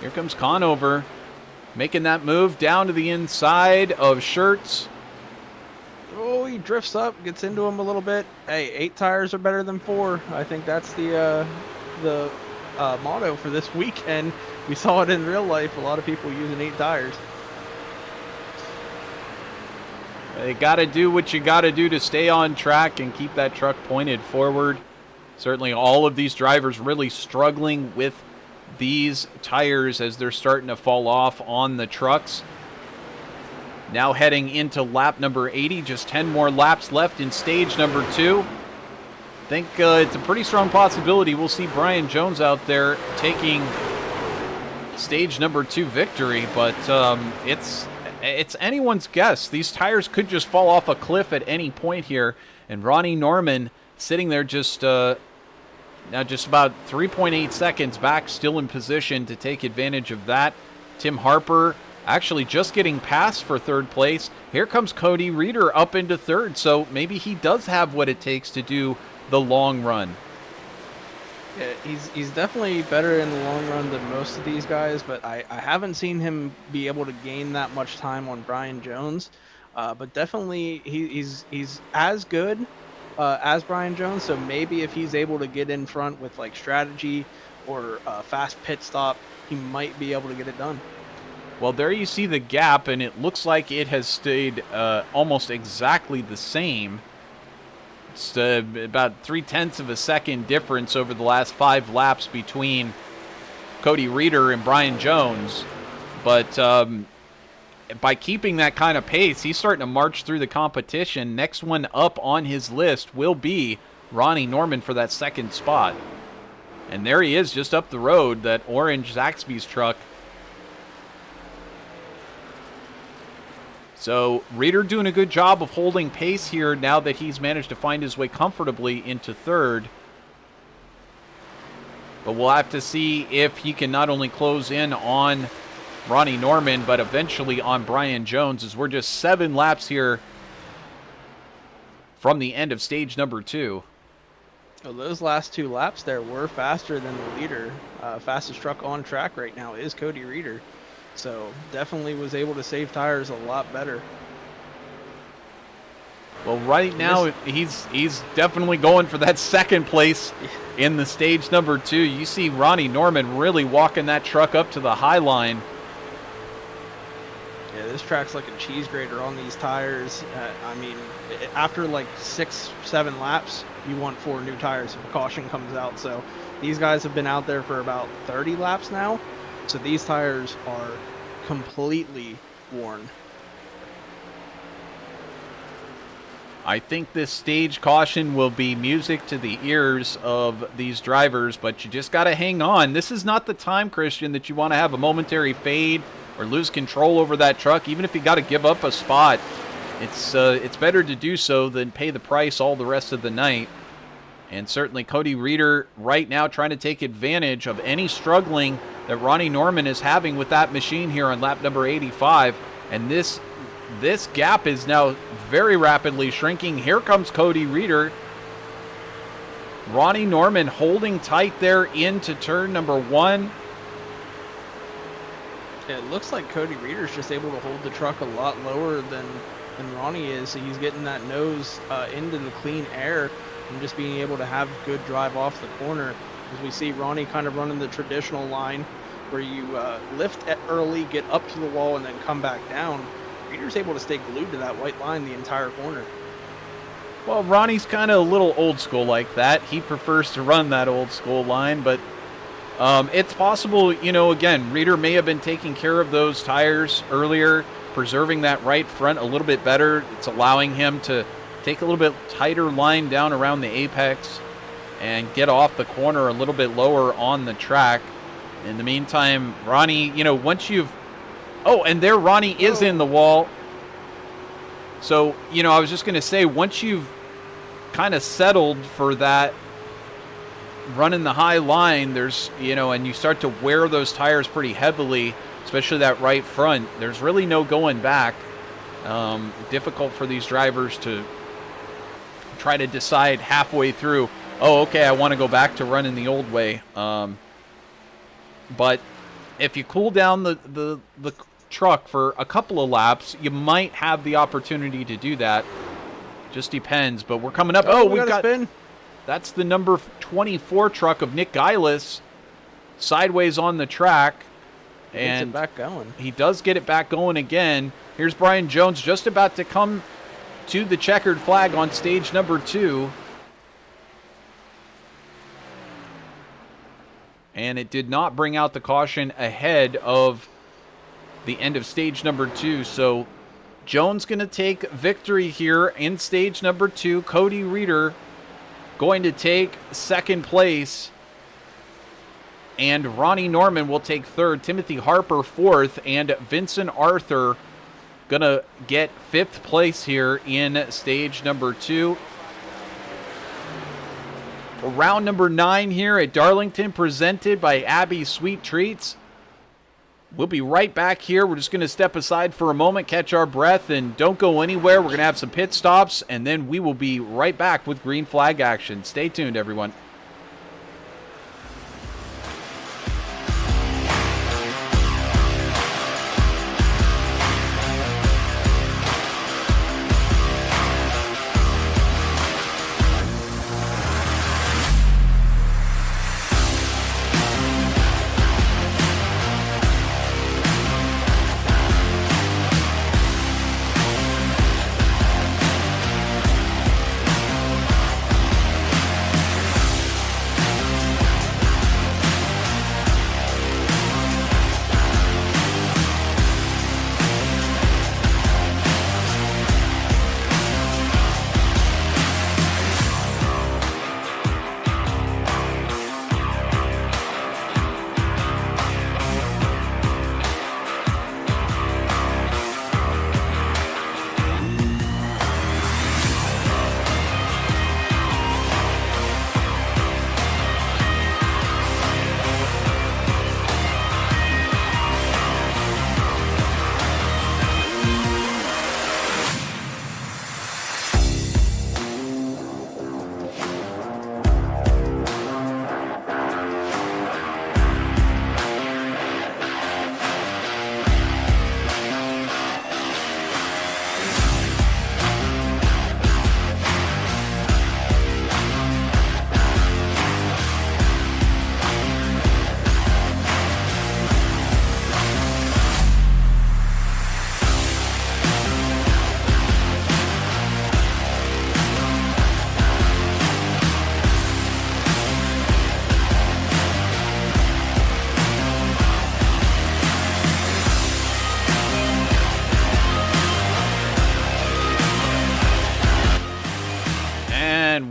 Here comes Conover making that move down to the inside of Shirts. Oh, he drifts up, gets into him a little bit. Hey, 8 tires are better than 4. I think that's the motto for this weekend. We saw it in real life. A lot of people using 8 tires. You got to do what you got to do to stay on track and keep that truck pointed forward. Certainly all of these drivers really struggling with these tires as they're starting to fall off on the trucks. Now heading into lap number 80, just 10 more laps left in stage number 2. I think it's a pretty strong possibility we'll see Brian Jones out there taking stage number 2 victory, but it's anyone's guess. These tires could just fall off a cliff at any point here, and Ronnie Norman sitting there just now just about 3.8 seconds back, still in position to take advantage of that. Tim Harper actually just getting past for 3rd place. Here comes Cody Reeder up into 3rd, so maybe he does have what it takes to do the long run. Yeah, he's definitely better in the long run than most of these guys, but I haven't seen him be able to gain that much time on Brian Jones. But definitely he's as good as Brian Jones, so maybe if he's able to get in front with like strategy or a fast pit stop, he might be able to get it done. Well, there you see the gap, and it looks like it has stayed almost exactly the same. It's about 0.3 of a second difference over the last 5 laps between Cody Reeder and Brian Jones. But by keeping that kind of pace, he's starting to march through the competition. Next one up on his list will be Ronnie Norman for that 2nd spot. And there he is just up the road, that orange Zaxby's truck. So Reeder doing a good job of holding pace here now that he's managed to find his way comfortably into 3rd. But we'll have to see if he can not only close in on Ronnie Norman, but eventually on Brian Jones, as we're just 7 laps here from the end of stage number 2. So those last 2 laps there were faster than the leader. fastest truck on track right now is Cody Reeder. So definitely was able to save tires a lot better. Well, right now he's definitely going for that second place in the stage number 2. You see Ronnie Norman really walking that truck up to the high line. Yeah, this track's like a cheese grater on these tires. I mean, after like 6-7 laps, you want 4 new tires if a caution comes out. So these guys have been out there for about 30 laps now. So these tires are completely worn. I think this stage caution will be music to the ears of these drivers, but you just got to hang on. This is not the time, Christian, that you want to have a momentary fade or lose control over that truck. Even if you got to give up a spot, it's better to do so than pay the price all the rest of the night. And certainly Cody Reeder right now trying to take advantage of any struggling that Ronnie Norman is having with that machine here on lap number 85. And this gap is now very rapidly shrinking. Here comes Cody Reeder. Ronnie Norman holding tight there into turn number 1. Yeah, it looks like Cody Reeder's just able to hold the truck a lot lower than Ronnie is. So he's getting that nose into the clean air and just being able to have good drive off the corner. As we see Ronnie kind of running the traditional line where you lift early, get up to the wall, and then come back down. Reeder's able to stay glued to that white line the entire corner. Well, Ronnie's kind of a little old school like that. He prefers to run that old school line, but it's possible, again, Reeder may have been taking care of those tires earlier, preserving that right front a little bit better. It's allowing him to take a little bit tighter line down around the apex and get off the corner a little bit lower on the track. In the meantime, Ronnie, once you've... Oh, and there Ronnie is in the wall. So, I was just going to say, once you've kind of settled for that running the high line, there's, and you start to wear those tires pretty heavily, especially that right front, there's really no going back. Difficult for these drivers to try to decide halfway through, oh, okay, I want to go back to running the old way. But if you cool down the truck for a couple of laps, you might have the opportunity to do that. Just depends. But we're coming up. Oh, we've got spin. That's the number 24 truck of Nick Geilis sideways on the track. And gets it back going. He does get it back going again. Here's Brian Jones just about to come to the checkered flag on stage number 2. And it did not bring out the caution ahead of the end of stage number 2. So Jones going to take victory here in stage number 2. Cody Reeder going to take second place. And Ronnie Norman will take third. Timothy Harper fourth. And Vincent Arthur going to get fifth place here in stage number 2. For round number 9 here at Darlington, presented by Abby's Sweet Treats. We'll be right back here. We're just going to step aside for a moment, catch our breath, and don't go anywhere. We're going to have some pit stops, and then we will be right back with green flag action. Stay tuned, everyone.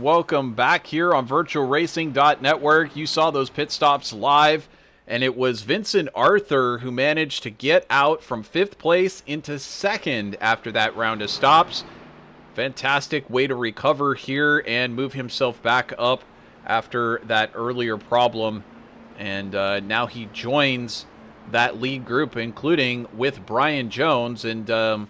welcome back here on VirtualRacing.Network. You saw those pit stops live, and it was Vincent Arthur who managed to get out from 5th place into 2nd after that round of stops. Fantastic way to recover here and move himself back up after that earlier problem. And now he joins that lead group, including with Brian Jones. And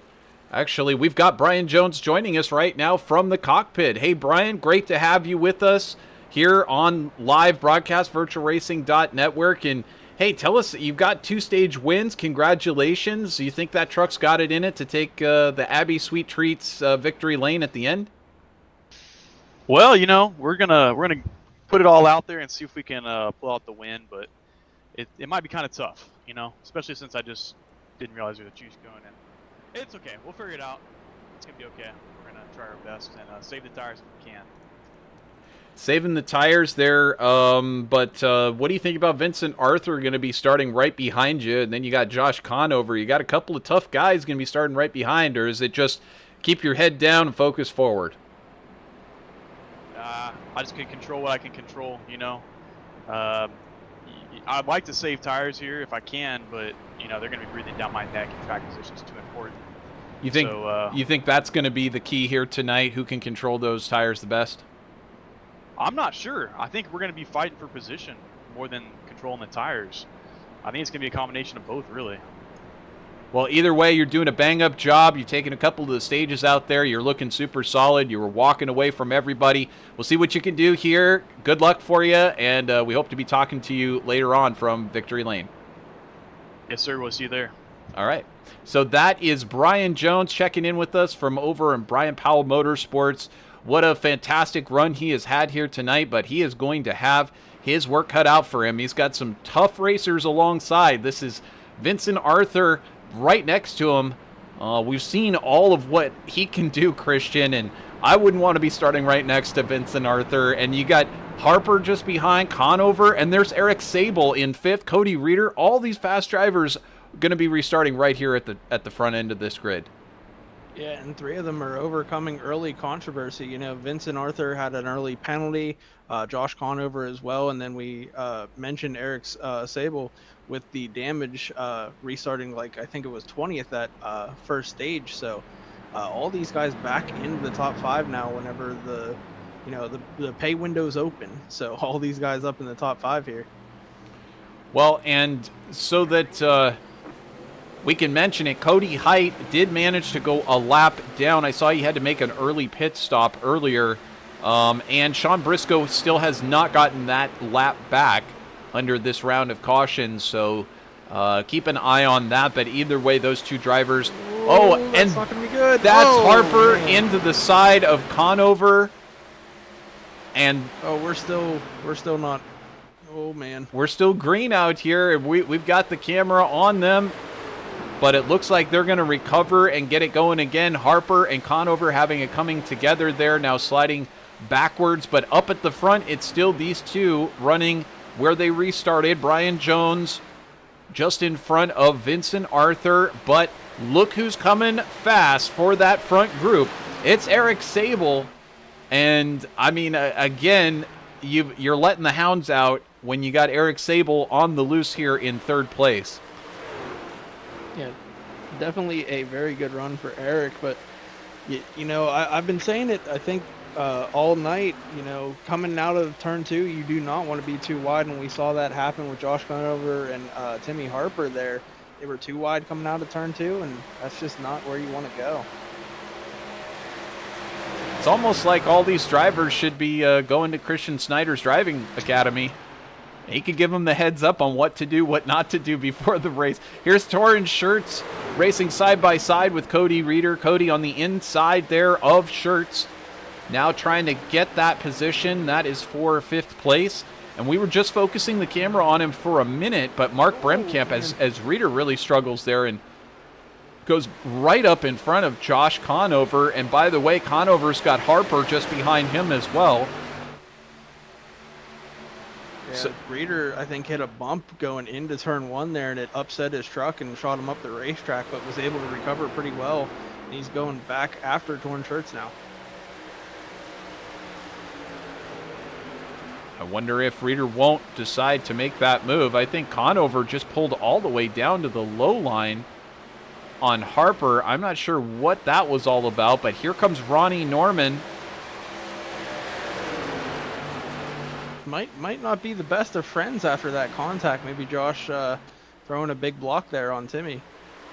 actually, we've got Brian Jones joining us right now from the cockpit. Hey, Brian, great to have you with us here on live broadcast, VirtualRacing.Network. And hey, tell us, you've got 2-stage wins. Congratulations. You think that truck's got it in it to take the Abbey Sweet Treats victory lane at the end? Well, you know, we're gonna put it all out there and see if we can pull out the win, but it might be kind of tough, you know, especially since I just didn't realize there was a juice going in. It's okay. We'll figure it out. It's going to be okay. We're going to try our best and save the tires if we can. Saving the tires there, but what do you think about Vincent Arthur going to be starting right behind you? And then you got Josh Conover. You got a couple of tough guys going to be starting right behind, or is it just keep your head down and focus forward? I just can control what I can control, you know. I'd like to save tires here if I can, but, you know, they're going to be breathing down my neck, and track position's too important. You think that's going to be the key here tonight? Who can control those tires the best? I'm not sure. I think we're going to be fighting for position more than controlling the tires. I think it's going to be a combination of both, really. Well, either way, you're doing a bang-up job. You're taking a couple of the stages out there. You're looking super solid. You were walking away from everybody. We'll see what you can do here. Good luck for you, and we hope to be talking to you later on from Victory Lane. Yes, sir. We'll see you there. All right. So that is Brian Jones checking in with us from over in Brian Powell Motorsports. What a fantastic run he has had here tonight, but he is going to have his work cut out for him. He's got some tough racers alongside. This is Vincent Arthur right next to him. We've seen all of what he can do, Christian, and I wouldn't want to be starting right next to Vincent Arthur. And you got Harper just behind, Conover, and there's Eric Sable in 5th, Cody Reeder. All these fast drivers going to be restarting right here at the front end of this grid. Yeah, and 3 of them are overcoming early controversy. You know, Vincent Arthur had an early penalty, Josh Conover as well, and then we mentioned Eric Sable with the damage restarting, like I think it was 20th at first stage. So all these guys back into the top 5 now whenever the pay window's open. So all these guys up in the top 5 here. Well, and so that we can mention it, Cody Height did manage to go a lap down. I saw he had to make an early pit stop earlier. And Sean Briscoe still has not gotten that lap back under this round of caution. So keep an eye on that. But either way, those 2 drivers. That's not gonna be good. That's Harper into the side of Conover. And we're still not. Oh man, we're still green out here. We've got the camera on them. But it looks like they're going to recover and get it going again. Harper and Conover having it coming together there, now sliding backwards. But up at the front, it's still these 2 running where they restarted. Brian Jones just in front of Vincent Arthur. But look who's coming fast for that front group. It's Eric Sable. And, I mean, again, you're letting the hounds out when you got Eric Sable on the loose here in 3rd place. Yeah, definitely a very good run for Eric, but you know, I've been saying it, I think, all night. You know, coming out of turn 2, you do not want to be too wide, and we saw that happen with Josh Conover and Timmy Harper there. They were too wide coming out of turn 2, and that's just not where you want to go. It's almost like all these drivers should be going to Christian Snyder's driving academy. He could give them the heads up on what to do, what not to do before the race. Here's Torrin Schertz racing side by side with Cody Reeder. Cody on the inside there of Schertz. Now trying to get that position. That is for 5th place. And we were just focusing the camera on him for a minute, but Mark Bremkamp, as Reeder really struggles there and goes right up in front of Josh Conover. And by the way, Conover's got Harper just behind him as well. Yeah, so, Reeder, I think, hit a bump going into turn 1 there, and it upset his truck and shot him up the racetrack, but was able to recover pretty well. And he's going back after Torrin Schertz now. I wonder if Reeder won't decide to make that move. I think Conover just pulled all the way down to the low line on Harper. I'm not sure what that was all about, but here comes Ronnie Norman. Might not be the best of friends after that contact. Maybe Josh throwing a big block there on Timmy.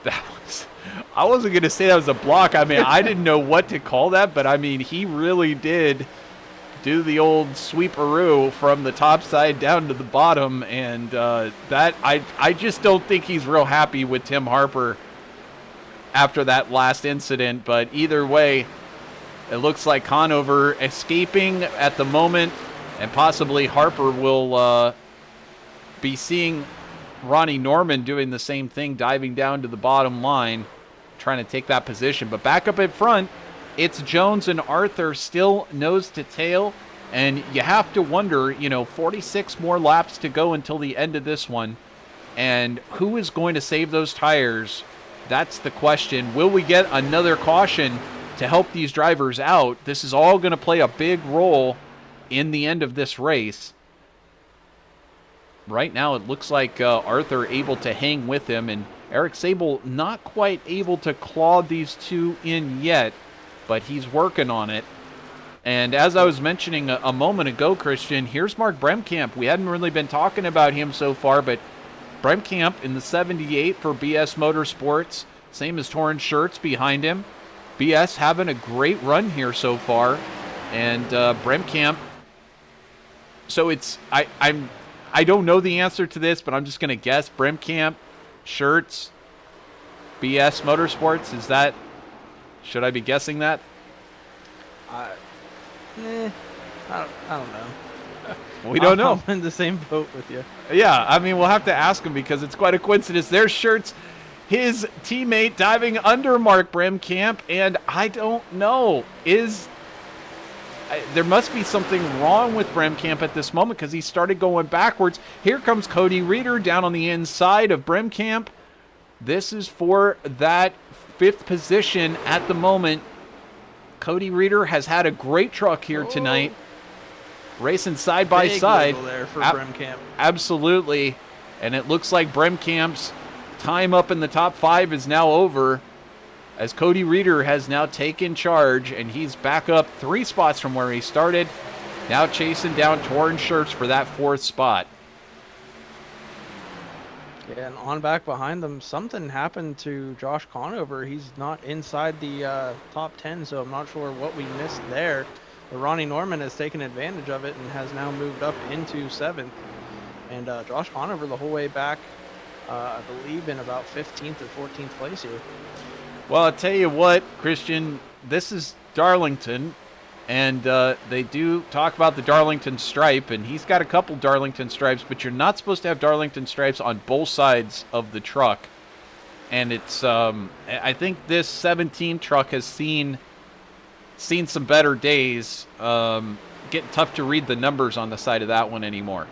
That was, I wasn't going to say that was a block. I mean, I didn't know what to call that, but I mean, he really did do the old sweeperoo from the top side down to the bottom, and that I just don't think he's real happy with Tim Harper after that last incident. But either way, it looks like Conover escaping at the moment, and possibly Harper will be seeing Ronnie Norman doing the same thing, diving down to the bottom line, trying to take that position. But back up in front, it's Jones and Arthur still nose to tail, and you have to wonder, 46 more laps to go until the end of this one, and who is going to save those tires? That's the question. Will we get another caution to help these drivers out? This is all going to play a big role in the end of this race. Right now, it looks like Arthur able to hang with him, and Eric Sable not quite able to claw these two in yet, but he's working on it. And as I was mentioning a moment ago, Christian, here's Mark Bremkamp. We hadn't really been talking about him so far, but Bremkamp in the 78 for BS Motorsports, same as Torrance Shirts behind him. BS having a great run here so far, and Bremkamp. So it's I don't know the answer to this, but I'm just going to guess Bremkamp, Shirts, BS Motorsports. Is that? Should I be guessing that? I don't know. We don't know. I'm in the same boat with you. Yeah, I mean, we'll have to ask him because it's quite a coincidence. There's Shirts, his teammate diving under Mark Bremkamp, and I don't know. There must be something wrong with Bremkamp at this moment because he started going backwards. Here comes Cody Reeder down on the inside of Bremkamp. This is for that 5th position at the moment. Cody Reeder has had a great truck here tonight, racing side by side. There for Bremkamp. Absolutely, and it looks like Bremkamp's time up in the top 5 is now over, as Cody Reeder has now taken charge, and he's back up 3 spots from where he started, now chasing down Torrance Shirts for that 4th spot. Yeah, and on back behind them, something happened to Josh Conover. He's not inside the top 10, so I'm not sure what we missed there. But Ronnie Norman has taken advantage of it and has now moved up into 7th. And Josh Conover the whole way back, I believe, in about 15th or 14th place here. Well, I'll tell you what, Christian, this is Darlington, and they do talk about the Darlington stripe, and he's got a couple Darlington stripes, but you're not supposed to have Darlington stripes on both sides of the truck. And it's, I think this 17 truck has seen some better days. Getting tough to read the numbers on the side of that one anymore.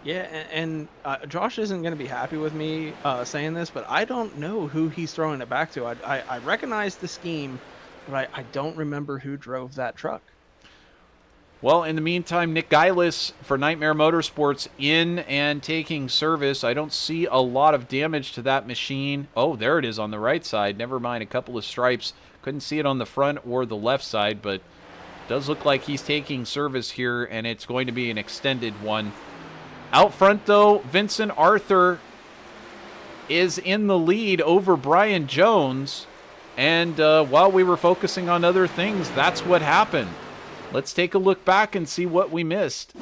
Yeah, and Josh isn't going to be happy with me saying this, but I don't know who he's throwing it back to. I recognize the scheme, but I don't remember who drove that truck. Well, in the meantime, Nick Geilis for Nightmare Motorsports in and taking service. I don't see a lot of damage to that machine. Oh, there it is on the right side. Never mind, a couple of stripes. Couldn't see it on the front or the left side, but does look like he's taking service here, and it's going to be an extended one. Out front, though, Vincent Arthur is in the lead over Brian Jones. And while we were focusing on other things, that's what happened. Let's take a look back and see what we missed.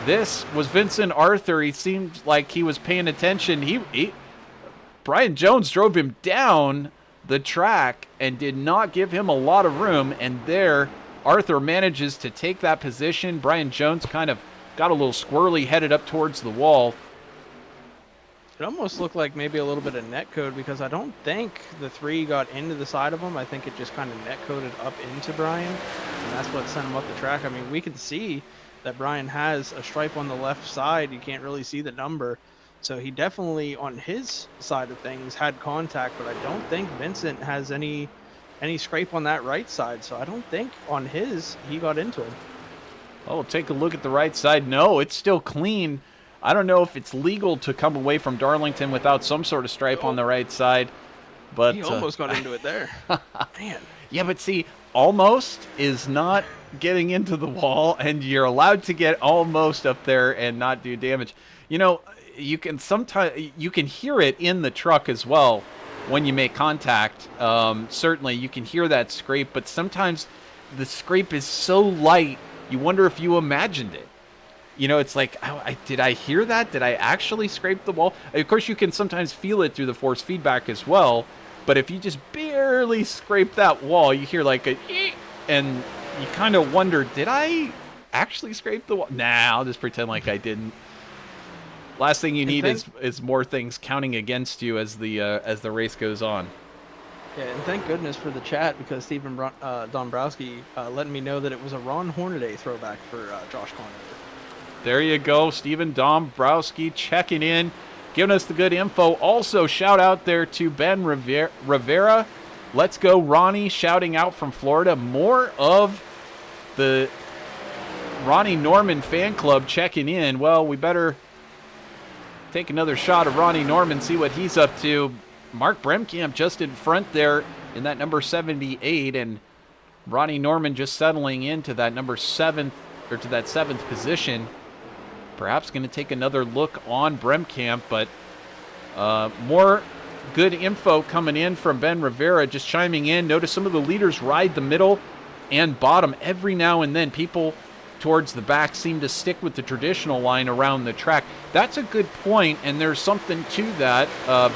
This was Vincent Arthur. He seemed like he was paying attention. Brian Jones drove him down the track and did not give him a lot of room. And there, Arthur manages to take that position. Brian Jones kind of got a little squirrely, headed up towards the wall. It almost looked like maybe a little bit of net code, because I don't think the 3 got into the side of him. I think it just kind of net coded up into Brian, and that's what sent him up the track. I mean, we can see that Brian has a stripe on the left side. You can't really see the number, so he definitely, on his side of things, had contact, but I don't think Vincent has any scrape on that right side, so I don't think on his he got into him. Oh, take a look at the right side. No, it's still clean. I don't know if it's legal to come away from Darlington without some sort of stripe on the right side. But He almost got into it there. Man. yeah, but see, almost is not getting into the wall, and you're allowed to get almost up there and not do damage. You know, you can hear it in the truck as well when you make contact. Certainly, you can hear that scrape, but sometimes the scrape is so light, you wonder if you imagined it. You know, it's like, oh, did I hear that? Did I actually scrape the wall? Of course, you can sometimes feel it through the force feedback as well. But if you just barely scrape that wall, you hear like a eek, and you kind of wonder, did I actually scrape the wall? Nah, I'll just pretend like I didn't. Last thing you need is more things counting against you as the race goes on. Yeah, and thank goodness for the chat, because Stephen Dombrowski letting me know that it was a Ron Hornaday throwback for Josh Conover. There you go, Stephen Dombrowski checking in, giving us the good info. Also, shout out there to Ben Rivera. Let's go, Ronnie, shouting out from Florida. More of the Ronnie Norman fan club checking in. Well, we better take another shot of Ronnie Norman, see what he's up to. Mark Bremkamp just in front there in that number 78, and Ronnie Norman just settling into that number 7th, or to that 7th position. Perhaps going to take another look on Bremkamp, but more good info coming in from Ben Rivera, just chiming in. Notice some of the leaders ride the middle and bottom every now and then. People towards the back seem to stick with the traditional line around the track. That's a good point, and there's something to that,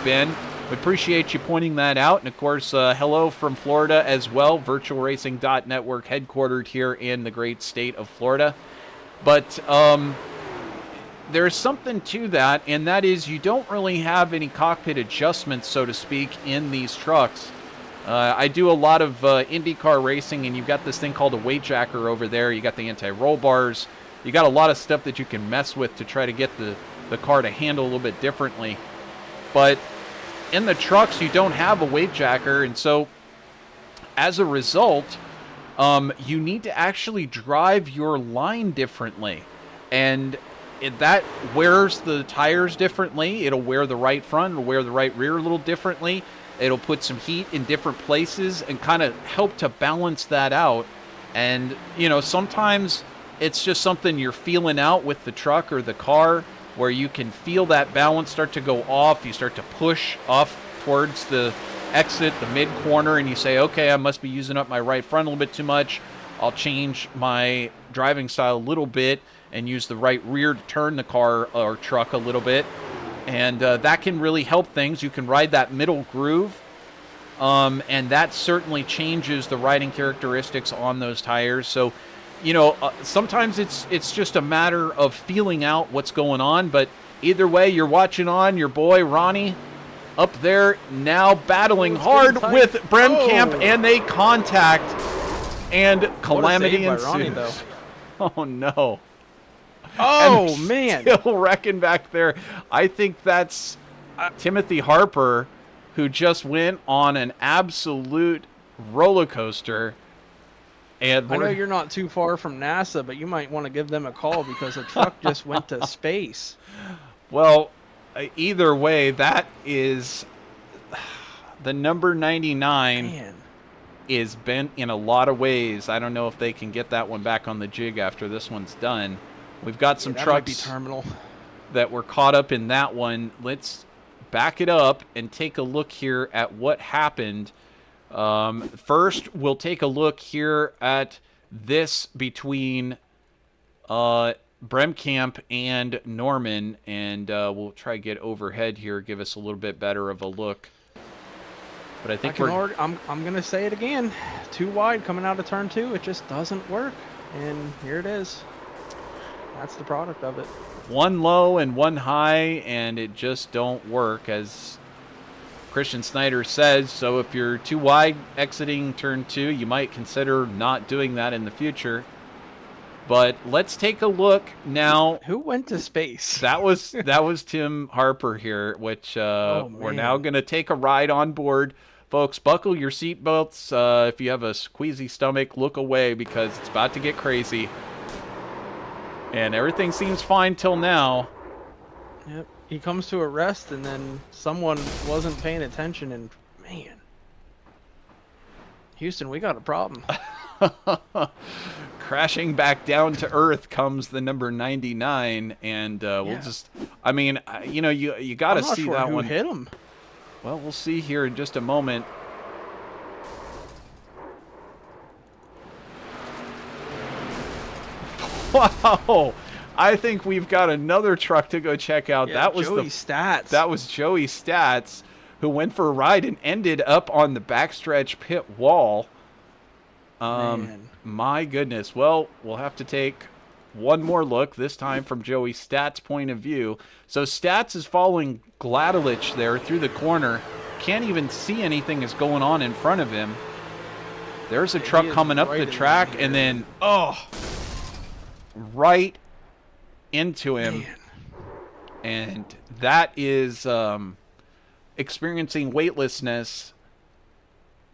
Ben. We appreciate you pointing that out. And, of course, hello from Florida as well, VirtualRacing.Network, headquartered here in the great state of Florida. But there's something to that, and that is you don't really have any cockpit adjustments, so to speak, in these trucks. I do a lot of IndyCar racing, and you've got this thing called a weight jacker over there. You got the anti-roll bars. You got a lot of stuff that you can mess with to try to get the car to handle a little bit differently. But in the trucks, you don't have a weight jacker, and so as a result, you need to actually drive your line differently. And that wears the tires differently. It'll wear the right front, it'll wear the right rear a little differently. It'll put some heat in different places and kind of help to balance that out. And, you know, sometimes it's just something you're feeling out with the truck or the car, where you can feel that balance start to go off. You start to push off towards the exit, the mid-corner, and you say, okay, I must be using up my right front a little bit too much. I'll change my driving style a little bit and use the right rear to turn the car or truck a little bit. And that can really help things. You can ride that middle groove, and that certainly changes the riding characteristics on those tires. So, you know, sometimes it's just a matter of feeling out what's going on. But either way, you're watching on your boy Ronnie up there now battling hard with Bremkamp, and they contact, and calamity ensues. Ronnie, though. Oh no. Oh, man. Still wrecking back there. I think that's Timothy Harper, who just went on an absolute roller coaster. And I know you're not too far from NASA, but you might want to give them a call, because a truck just went to space. Well, either way, that is the number 99. Man. Is bent in a lot of ways. I don't know if they can get that one back on the jig after this one's done. We've got some trucks that were caught up in that one. Let's back it up and take a look here at what happened. First, we'll take a look here at this between Bremkamp and Norman, and we'll try to get overhead here, give us a little bit better of a look. But I think I'm going to say it again. Too wide coming out of turn 2. It just doesn't work. And here it is. That's the product of it. One low and one high, and it just don't work, as Christian Snyder says. So if you're too wide exiting turn 2, you might consider not doing that in the future. But let's take a look now. Who went to space? That was Tim Harper here, which we're now going to take a ride on board. Folks, buckle your seatbelts. If you have a squeezy stomach, look away, because it's about to get crazy. And everything seems fine till now. Yep. He comes to a rest, and then someone wasn't paying attention, and man, Houston, we got a problem. Crashing back down to earth comes the number 99, and we'll just, I mean, you know, you got to see that who one. hit him. Well, we'll see here in just a moment. Wow, I think we've got another truck to go check out. Yeah, that was Joey Stats. That was Joey Stats, who went for a ride and ended up on the backstretch pit wall. Man. My goodness. Well, we'll have to take one more look, this time from Joey Stats' point of view. So Stats is following Gladilich there through the corner. Can't even see anything is going on in front of him. There's a truck coming up the track, and then, right into him. Man. And that is experiencing weightlessness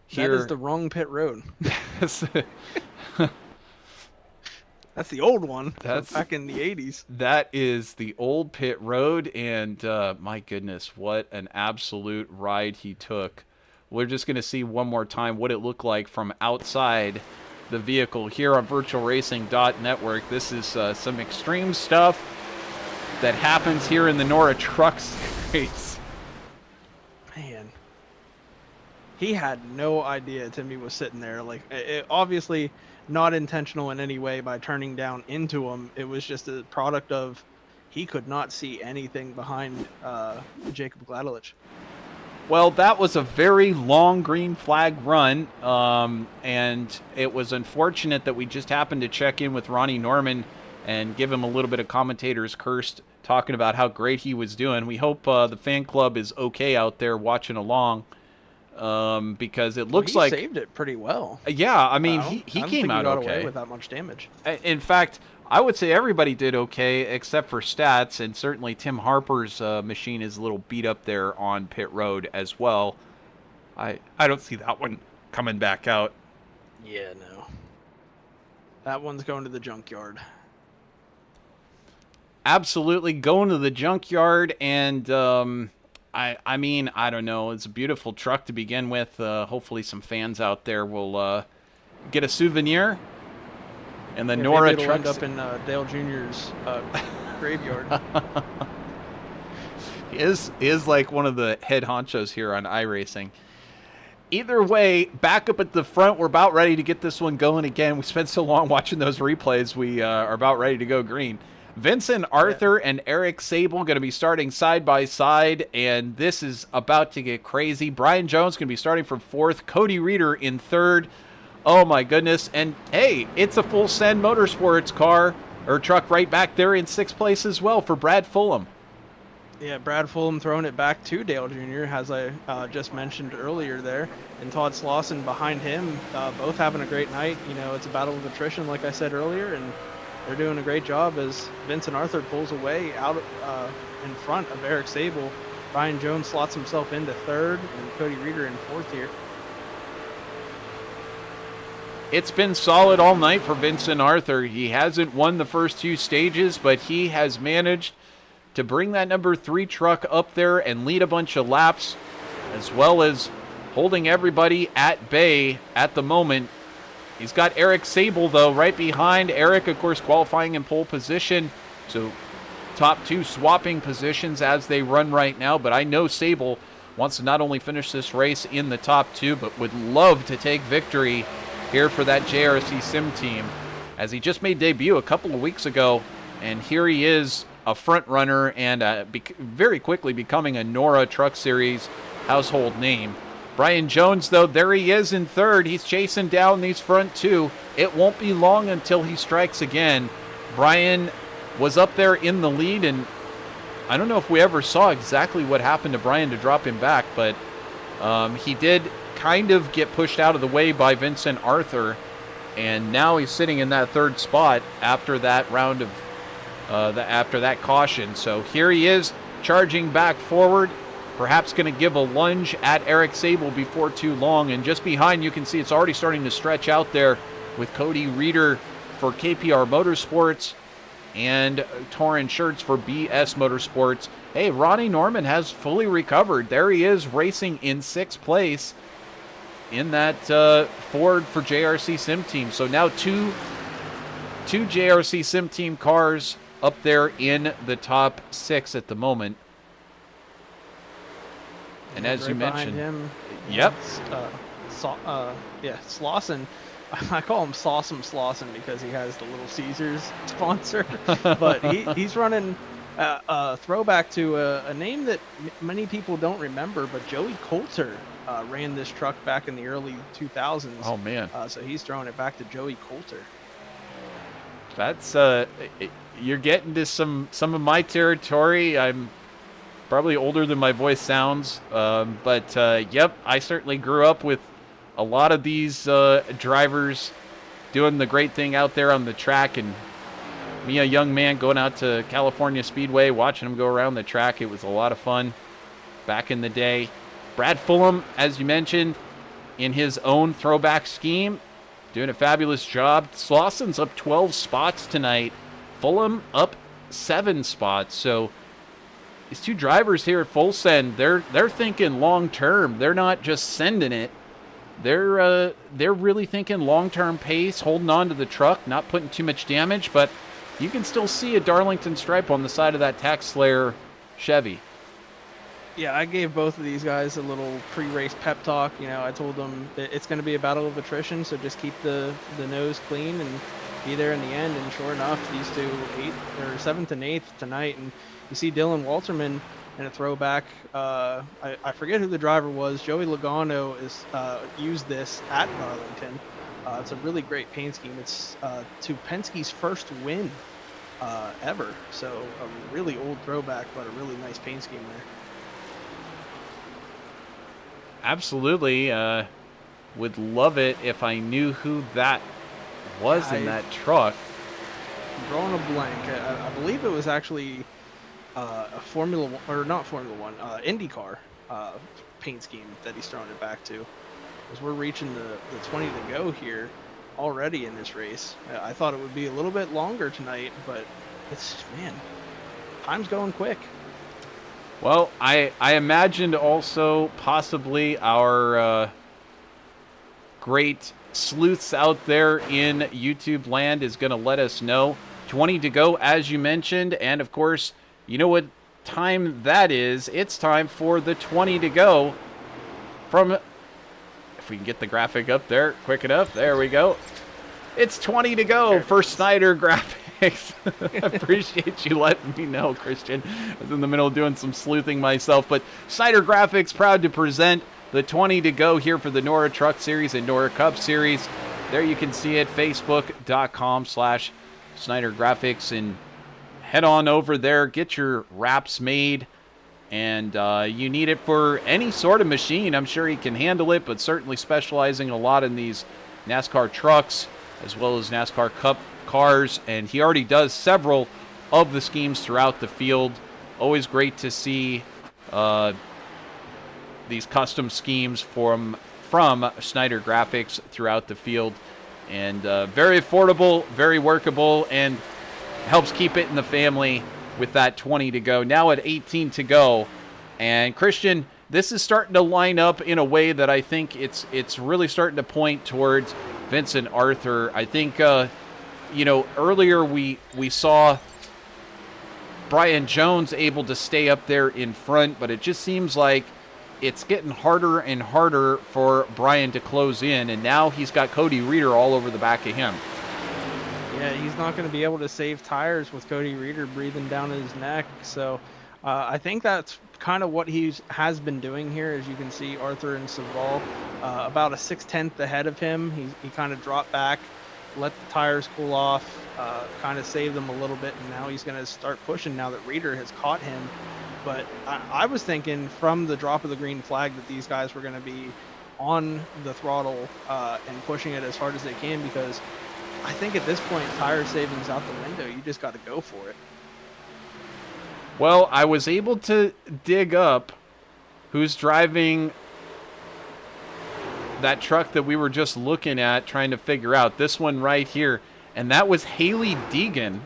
here. That is the wrong pit road. That's the old one. That's back in the 80s. That is the old pit road, and my goodness, what an absolute ride he took. We're just going to see one more time what it looked like from outside the vehicle here on VirtualRacing.Network. This is some extreme stuff that happens here in the NORA Truck Series. Man. He had no idea Timmy was sitting there. Like, obviously not intentional in any way by turning down into him. It was just a product of he could not see anything behind Jacob Gladilich. Well, that was a very long green flag run, and it was unfortunate that we just happened to check in with Ronnie Norman and give him a little bit of commentator's curse, talking about how great he was doing. We hope the fan club is okay out there watching along, because it looks like he saved it pretty well. Yeah, I mean, he came out got okay. away without much damage. In fact, I would say everybody did okay except for Stats, and certainly Tim Harper's machine is a little beat up there on pit road as well. I don't see that one coming back out. Yeah, no. That one's going to the junkyard. Absolutely going to the junkyard, and I mean, I don't know. It's a beautiful truck to begin with. Hopefully some fans out there will get a souvenir. And the NORA Truck Truck end up in Dale Jr.'s graveyard. He is like one of the head honchos here on iRacing. Either way, back up at the front, we're about ready to get this one going again. We spent so long watching those replays, we are about ready to go green. Vincent Arthur and Eric Sable going to be starting side by side, and this is about to get crazy. Brian Jones going to be starting from fourth, Cody Reeder in third. Oh my goodness, and hey, it's a full send motorsports car or truck right back there in sixth place as well for Brad Fulham. Yeah, Brad Fulham throwing it back to Dale Jr., as I just mentioned earlier there, and Todd Slauson behind him, both having a great night. You know, it's a battle of attrition, like I said earlier, and they're doing a great job as Vincent Arthur pulls away out in front of Eric Sable. Brian Jones slots himself into third, and Cody Reeder in fourth here. It's been solid all night for Vincent Arthur. He hasn't won the first two stages, but he has managed to bring that number 3 truck up there and lead a bunch of laps, as well as holding everybody at bay at the moment. He's got Eric Sable, though, right behind. Eric, of course, qualifying in pole position. So top two swapping positions as they run right now. But I know Sable wants to not only finish this race in the top two, but would love to take victory here for that JRC Sim team, as he just made debut a couple of weeks ago. And here he is, a front runner, and very quickly becoming a NORA Truck Series household name. Brian Jones, though, there he is in third. He's chasing down these front two. It won't be long until he strikes again. Brian was up there in the lead, and I don't know if we ever saw exactly what happened to Brian to drop him back, but he did kind of get pushed out of the way by Vincent Arthur, and now he's sitting in that third spot after that round of after that caution. So here he is charging back forward, perhaps going to give a lunge at Eric Sable before too long. And just behind, you can see it's already starting to stretch out there with Cody Reeder for KPR Motorsports and torn shirts for BS Motorsports. Hey, Ronnie Norman has fully recovered. There he is, racing in 6th place in that Ford for JRC Sim Team. So now two JRC Sim Team cars up there in the top 6 at the moment. And as right you mentioned, him, yep. Slauson. I call him Slauson because he has the Little Caesars sponsor. But he's running a throwback to a name that many people don't remember, but Joey Coulter ran this truck back in the early 2000s. Oh, man. So he's throwing it back to Joey Coulter. That's you're getting to some of my territory. I'm probably older than my voice sounds, but yep, I certainly grew up with a lot of these drivers doing the great thing out there on the track, and me, a young man, going out to California Speedway, watching them go around the track. It was a lot of fun back in the day. Brad Fulham, as you mentioned, in his own throwback scheme, doing a fabulous job. Slauson's up 12 spots tonight. Fulham up 7 spots. So these two drivers here at Full Send, they're thinking long term. They're not just sending it. They're really thinking long-term pace, holding on to the truck, not putting too much damage, but you can still see a Darlington stripe on the side of that Tax Slayer Chevy. Yeah, I gave both of these guys a little pre-race pep talk. You know, I told them it's going to be a battle of attrition, so just keep the nose clean and be there in the end. And sure enough, these two 7th and 8th tonight, and you see Dylan Walterman in a throwback. I forget who the driver was. Joey Logano is used this at Darlington. It's a really great paint scheme. It's to Penske's first win ever. So a really old throwback, but a really nice paint scheme there. Absolutely. Would love it if I knew who that was in that truck. I'm drawing a blank. I believe it was actually a Formula 1, or not Formula 1, IndyCar paint scheme that he's throwing it back to. As we're reaching the 20 to go here already in this race. I thought it would be a little bit longer tonight, but time's going quick. Well, I imagined also possibly our great sleuths out there in YouTube land is going to let us know. 20 to go, as you mentioned, and of course, you know what time that is. It's time for the 20 to go from, if we can get the graphic up there quick enough, there we go. It's 20 to go for Snyder Graphics. Appreciate you letting me know, Christian. I was in the middle of doing some sleuthing myself, but Snyder Graphics proud to present the 20 to go here for the NORA Truck Series and NORA Cup Series. There you can see it, facebook.com/Snyder Graphics, and head on over there, get your wraps made, and you need it for any sort of machine. I'm sure he can handle it, but certainly specializing a lot in these NASCAR trucks as well as NASCAR Cup cars, and he already does several of the schemes throughout the field. Always great to see these custom schemes from Snyder Graphics throughout the field, and very affordable, very workable, and helps keep it in the family with that 20 to go. Now at 18 to go, and Christian, this is starting to line up in a way that I think it's really starting to point towards Vincent Arthur. I think earlier we saw Brian Jones able to stay up there in front, but it just seems like it's getting harder and harder for Brian to close in, and now he's got Cody Reeder all over the back of him. Yeah, he's not going to be able to save tires with Cody Reeder breathing down his neck. So I think that's kind of what he has been doing here. As you can see, Arthur and Saval about a 6/10 ahead of him. He kind of dropped back, let the tires cool off, kind of saved them a little bit, and now he's going to start pushing now that Reeder has caught him. But I was thinking from the drop of the green flag that these guys were going to be on the throttle and pushing it as hard as they can, because I think at this point, tire savings out the window. You just got to go for it. Well, I was able to dig up who's driving that truck that we were just looking at, trying to figure out this one right here. And that was Haley Deegan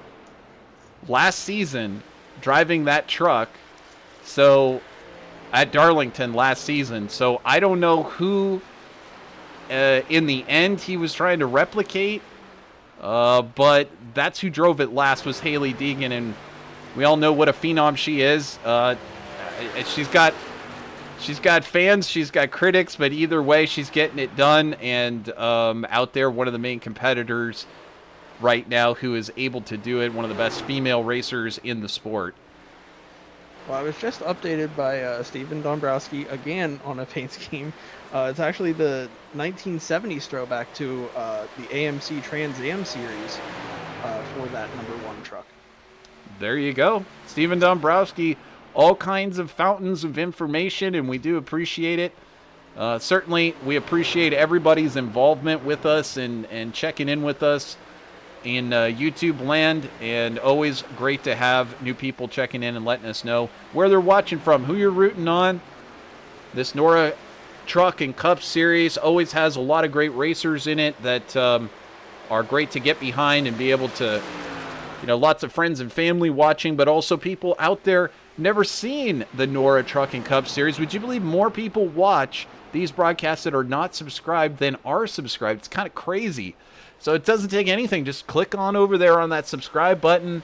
last season driving that truck. So at Darlington last season. So I don't know who in the end he was trying to replicate, but that's who drove it last was Hailie Deegan, and we all know what a phenom she is. She's got fans, she's got critics, but either way, she's getting it done, and out there, one of the main competitors right now who is able to do it, one of the best female racers in the sport. Well, I was just updated by Stephen Dombrowski again on a paint scheme. It's actually the 1970s throwback to the AMC Trans Am series for that #1 truck. There you go. Stephen Dombrowski, all kinds of fountains of information, and we do appreciate it. Certainly, we appreciate everybody's involvement with us and checking in with us in YouTube land, and always great to have new people checking in and letting us know where they're watching from, who you're rooting on. This NORA Truck and Cup Series always has a lot of great racers in it that are great to get behind and be able to, lots of friends and family watching, but also people out there never seen the NORA Truck and Cup Series. Would you believe more people watch these broadcasts that are not subscribed than are subscribed? It's kind of crazy. So it doesn't take anything. Just click on over there on that subscribe button.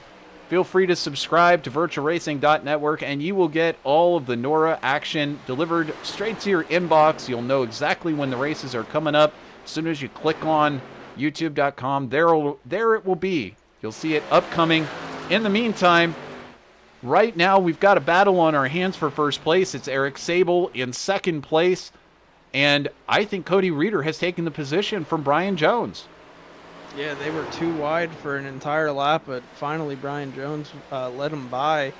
Feel free to subscribe to VirtualRacing.Network, and you will get all of the NORA action delivered straight to your inbox. You'll know exactly when the races are coming up. As soon as you click on YouTube.com, there it will be. You'll see it upcoming. In the meantime, right now we've got a battle on our hands for first place. It's Eric Sable in second place, and I think Cody Reeder has taken the position from Brian Jones. Yeah, they were too wide for an entire lap, but finally Brian Jones let him by.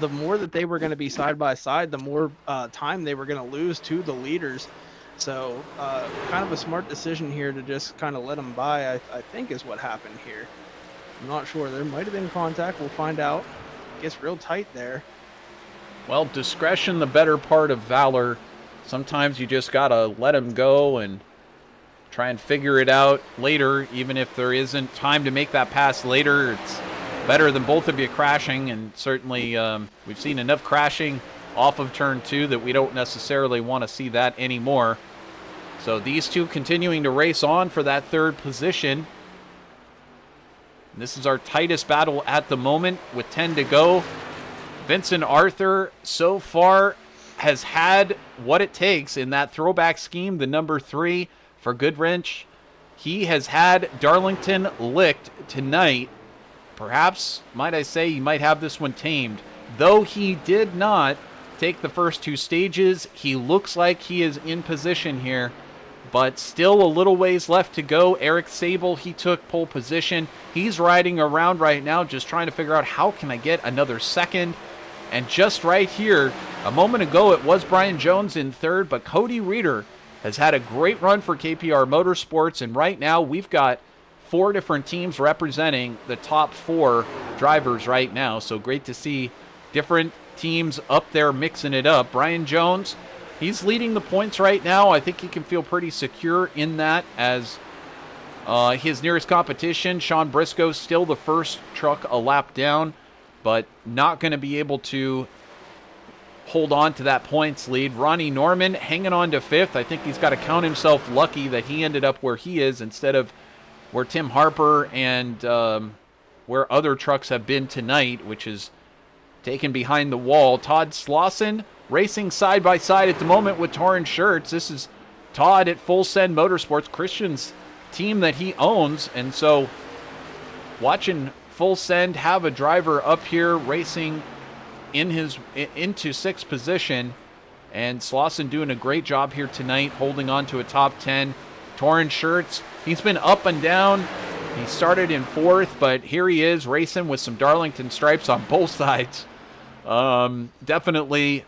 The more that they were going to be side by side, the more time they were going to lose to the leaders. So kind of a smart decision here to just kind of let him by, I think is what happened here. I'm not sure. There might have been contact. We'll find out. It gets real tight there. Well, discretion, the better part of valor. Sometimes you just got to let him go and try and figure it out later, even if there isn't time to make that pass later. It's better than both of you crashing, and certainly we've seen enough crashing off of turn 2 that we don't necessarily want to see that anymore. So these two continuing to race on for that third position. This is our tightest battle at the moment with 10 to go. Vincent Arthur so far has had what it takes in that throwback scheme, the number 3 for Goodwrench. He has had Darlington licked tonight. Perhaps, might I say, he might have this one tamed. Though he did not take the first 2 stages, he looks like he is in position here, but still a little ways left to go. Eric Sable, he took pole position. He's riding around right now just trying to figure out how can I get another second. And just right here, a moment ago, it was Brian Jones in third, but Cody Reeder has had a great run for KPR Motorsports, and right now we've got 4 different teams representing the top 4 drivers right now. So great to see different teams up there mixing it up. Brian Jones, he's leading the points right now. I think he can feel pretty secure in that, as his nearest competition, Sean Briscoe, still the first truck a lap down, but not going to be able to hold on to that points lead. Ronnie Norman hanging on to 5th. I think he's got to count himself lucky that he ended up where he is instead of where Tim Harper and where other trucks have been tonight, which is taken behind the wall. Todd Slauson racing side by side at the moment with Torrin Schertz. This is Todd at Full Send Motorsports, Christian's team that he owns, and so watching Full Send have a driver up here racing into 6th position, and Slauson doing a great job here tonight, holding on to a top 10. Torrin Schertz, he's been up and down. He started in 4th, but here he is racing with some Darlington stripes on both sides. Definitely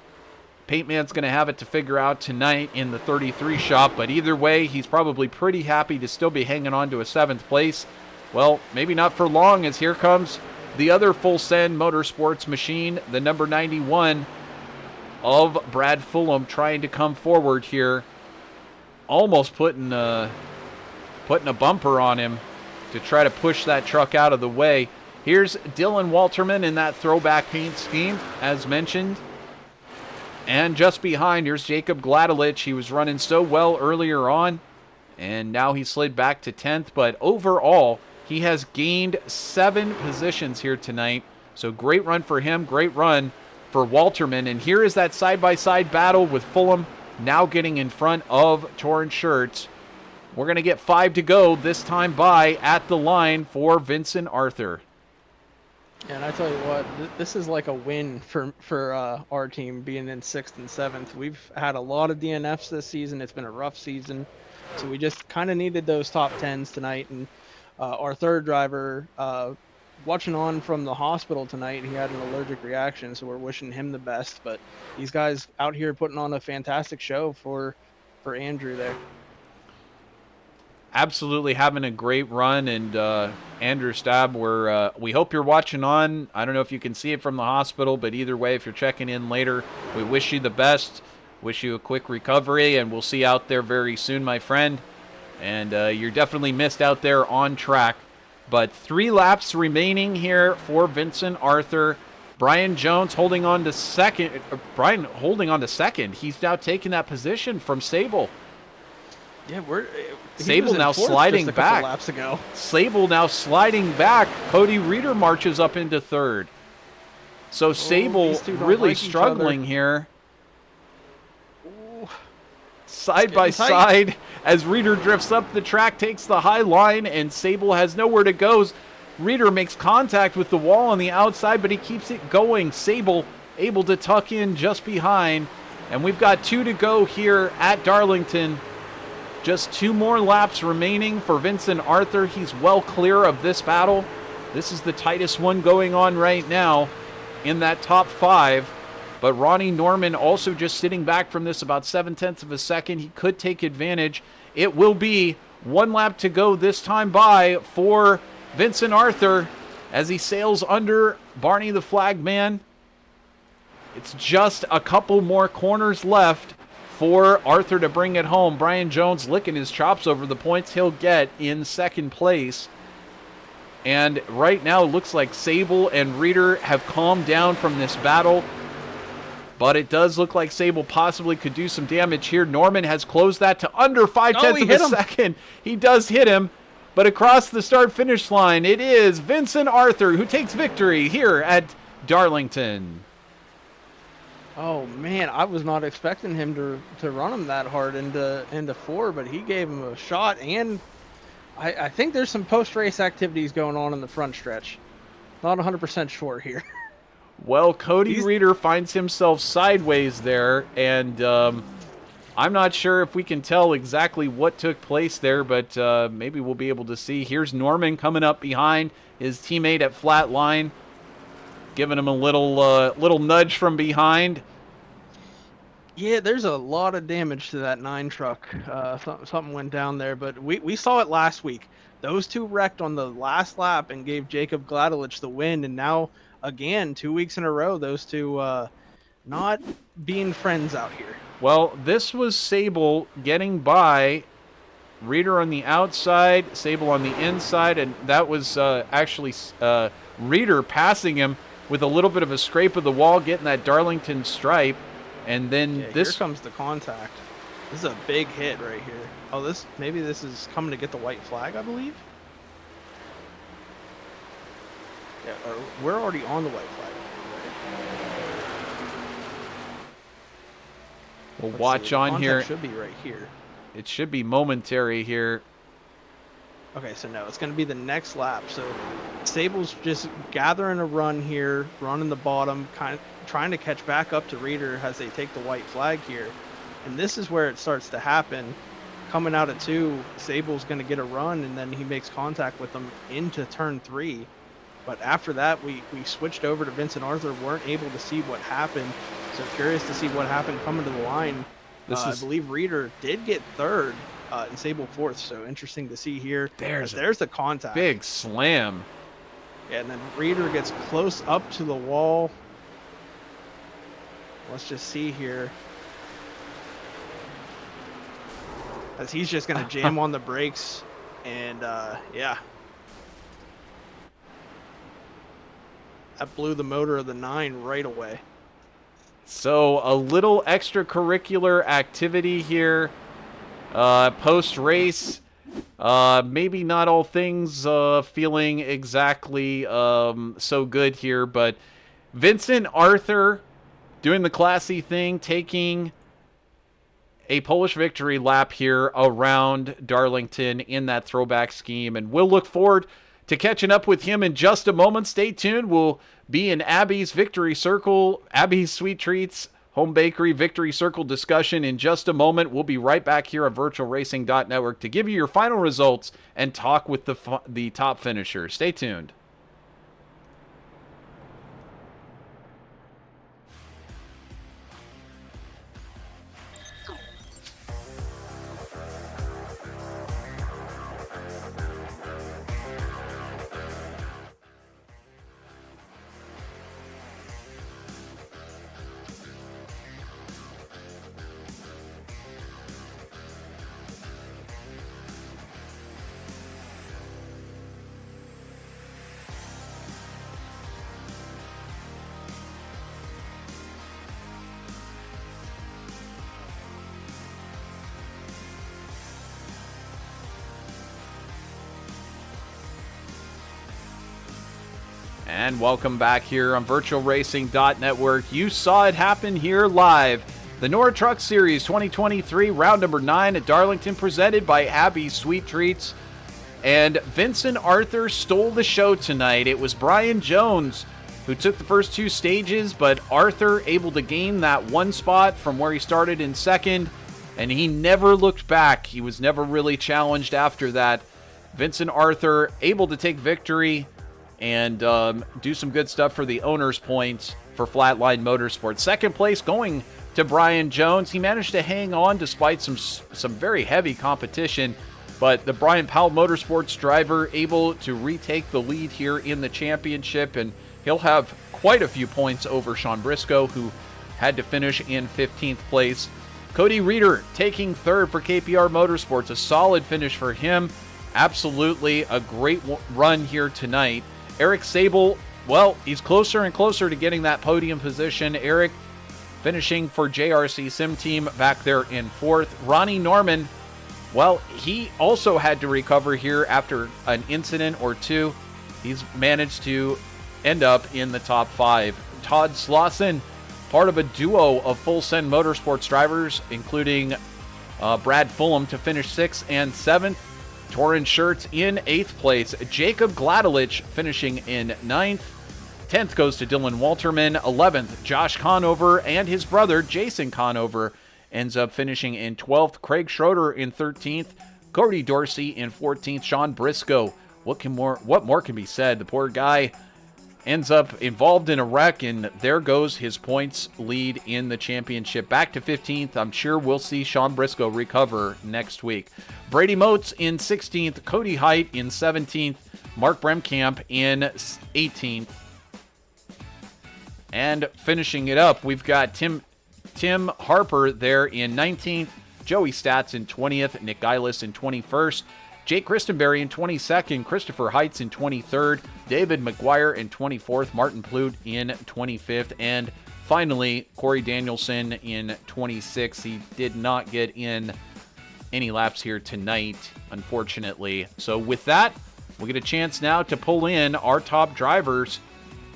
Paintman's going to have it to figure out tonight in the 33 shop, but either way, he's probably pretty happy to still be hanging on to a 7th place. Well, maybe not for long, as here comes the other Full Send Motorsports machine, the number 91 of Brad Fulham, trying to come forward here, almost putting a bumper on him to try to push that truck out of the way. Here's Dylan Walterman in that throwback paint scheme, as mentioned. And just behind, here's Jacob Gladelich. He was running so well earlier on, and now he slid back to 10th. But overall, he has gained 7 positions here tonight. So great run for him, great run for Walterman. And here is that side-by-side battle with Fulham now getting in front of Torrance Shirts. We're going to get 5 to go this time by at the line for Vincent Arthur. And I tell you what, this is like a win for our team being in 6th and 7th. We've had a lot of DNFs this season. It's been a rough season. So we just kind of needed those top 10s tonight. And our third driver, watching on from the hospital tonight, he had an allergic reaction. So we're wishing him the best. But these guys out here putting on a fantastic show for Andrew there. Absolutely having a great run, and Andrew Stab, we hope you're watching on. I don't know if you can see it from the hospital, but either way, if you're checking in later, we wish you the best, wish you a quick recovery, and we'll see you out there very soon, my friend. And you're definitely missed out there on track. But 3 laps remaining here for Vincent Arthur. Brian Jones holding on to second. He's now taking that position from Sable. Yeah, Sable now sliding back. Laps ago. Sable now sliding back. Cody Reeder marches up into 3rd. So Sable really struggling here. Ooh. Side by side as Reeder drifts up the track, takes the high line, and Sable has nowhere to go. Reeder makes contact with the wall on the outside, but he keeps it going. Sable able to tuck in just behind. And we've got 2 to go here at Darlington. Just 2 more laps remaining for Vincent Arthur. He's well clear of this battle. This is the tightest one going on right now in that top 5. But Ronnie Norman also just sitting back from this about 0.7 of a second. He could take advantage. It will be 1 lap to go this time by for Vincent Arthur as he sails under Barney the Flagman. It's just a couple more corners left for Arthur to bring it home. Brian Jones licking his chops over the points he'll get in 2nd place. And right now it looks like Sable and Reeder have calmed down from this battle. But it does look like Sable possibly could do some damage here. Norman has closed that to under 0.5 of a second. He does hit him. But across the start-finish line, it is Vincent Arthur who takes victory here at Darlington. Oh man, I was not expecting him to run him that hard into 4, but he gave him a shot, and I think there's some post-race activities going on in the front stretch. Not 100% sure here. Well, Cody Reeder finds himself sideways there, and I'm not sure if we can tell exactly what took place there, but maybe we'll be able to see. Here's Norman coming up behind his teammate at flat line, giving him a little nudge from behind. Yeah, there's a lot of damage to that 9 truck. Something went down there, but we saw it last week. Those 2 wrecked on the last lap and gave Jacob Gladelich the win, and now, again, 2 weeks in a row, those 2 not being friends out here. Well, this was Sable getting by Reeder on the outside, Sable on the inside, and that was actually Reeder passing him with a little bit of a scrape of the wall, getting that Darlington stripe, and then here comes the contact. This is a big hit right here. Oh, maybe this is coming to get the white flag, I believe. Yeah, we're already on the white flag. We'll watch on here. It should be right here. It should be momentary here. Okay, so no, it's going to be the next lap. So Sable's just gathering a run here, running the bottom, kind of trying to catch back up to Reeder as they take the white flag here. And this is where it starts to happen. Coming out at 2, Sable's going to get a run, and then he makes contact with them into turn 3. But after that, we switched over to Vincent Arthur, weren't able to see what happened. So curious to see what happened coming to the line. I believe Reeder did get 3rd and Sable 4th, so interesting to see here. There's the contact. Big slam. Yeah, and then Reeder gets close up to the wall. Let's just see here. As he's just going to jam on the brakes, and yeah. That blew the motor of the 9 right away. So a little extracurricular activity here. Post-race, maybe not all things feeling exactly so good here, but Vincent Arthur doing the classy thing, taking a Polish victory lap here around Darlington in that throwback scheme, and we'll look forward to catching up with him in just a moment. Stay tuned. We'll be in Abby's Victory Circle, Abby's Sweet Treats Home Bakery Victory Circle discussion in just a moment. We'll be right back here on VirtualRacing.Network to give you your final results and talk with the top finisher. Stay tuned. And welcome back here on VirtualRacing.Network. You saw it happen here live. The NORA Truck Series 2023, round number 9 at Darlington, presented by Abby's Sweet Treats. And Vincent Arthur stole the show tonight. It was Brian Jones who took the first 2 stages, but Arthur able to gain that 1 spot from where he started in second, and he never looked back. He was never really challenged after that. Vincent Arthur able to take victory and do some good stuff for the owner's points for Flatline Motorsports. Second place going to Brian Jones. He managed to hang on despite some very heavy competition, but the Brian Powell Motorsports driver able to retake the lead here in the championship, and he'll have quite a few points over Sean Briscoe, who had to finish in 15th place. Cody Reeder taking third for KPR Motorsports. A solid finish for him. Absolutely a great run here tonight. Eric Sable, well, he's closer and closer to getting that podium position. Eric finishing for JRC Sim Team back there in 4th. Ronnie Norman, well, he also had to recover here after an incident or two. He's managed to end up in the top 5. Todd Slauson, part of a duo of Full Send Motorsports drivers, including Brad Fulham to finish 6th and 7th. Torrin Schurz in 8th place. Jacob Gladelich finishing in 9th. 10th goes to Dylan Walterman. 11th, Josh Conover, and his brother, Jason Conover, ends up finishing in 12th. Craig Schroeder in 13th. Cody Dorsey in 14th. Sean Briscoe. What more can be said? The poor guy ends up involved in a wreck, and there goes his points lead in the championship. Back to 15th. I'm sure we'll see Sean Briscoe recover next week. Brady Motes in 16th. Cody Height in 17th. Mark Bremkamp in 18th. And finishing it up, we've got Tim Harper there in 19th. Joey Stats in 20th. Nick Geilis in 21st. Jake Christenberry in 22nd, Christopher Heights in 23rd, David McGuire in 24th, Martin Plute in 25th, and finally, Corey Danielson in 26th. He did not get in any laps here tonight, unfortunately. So with that, we get a chance now to pull in our top drivers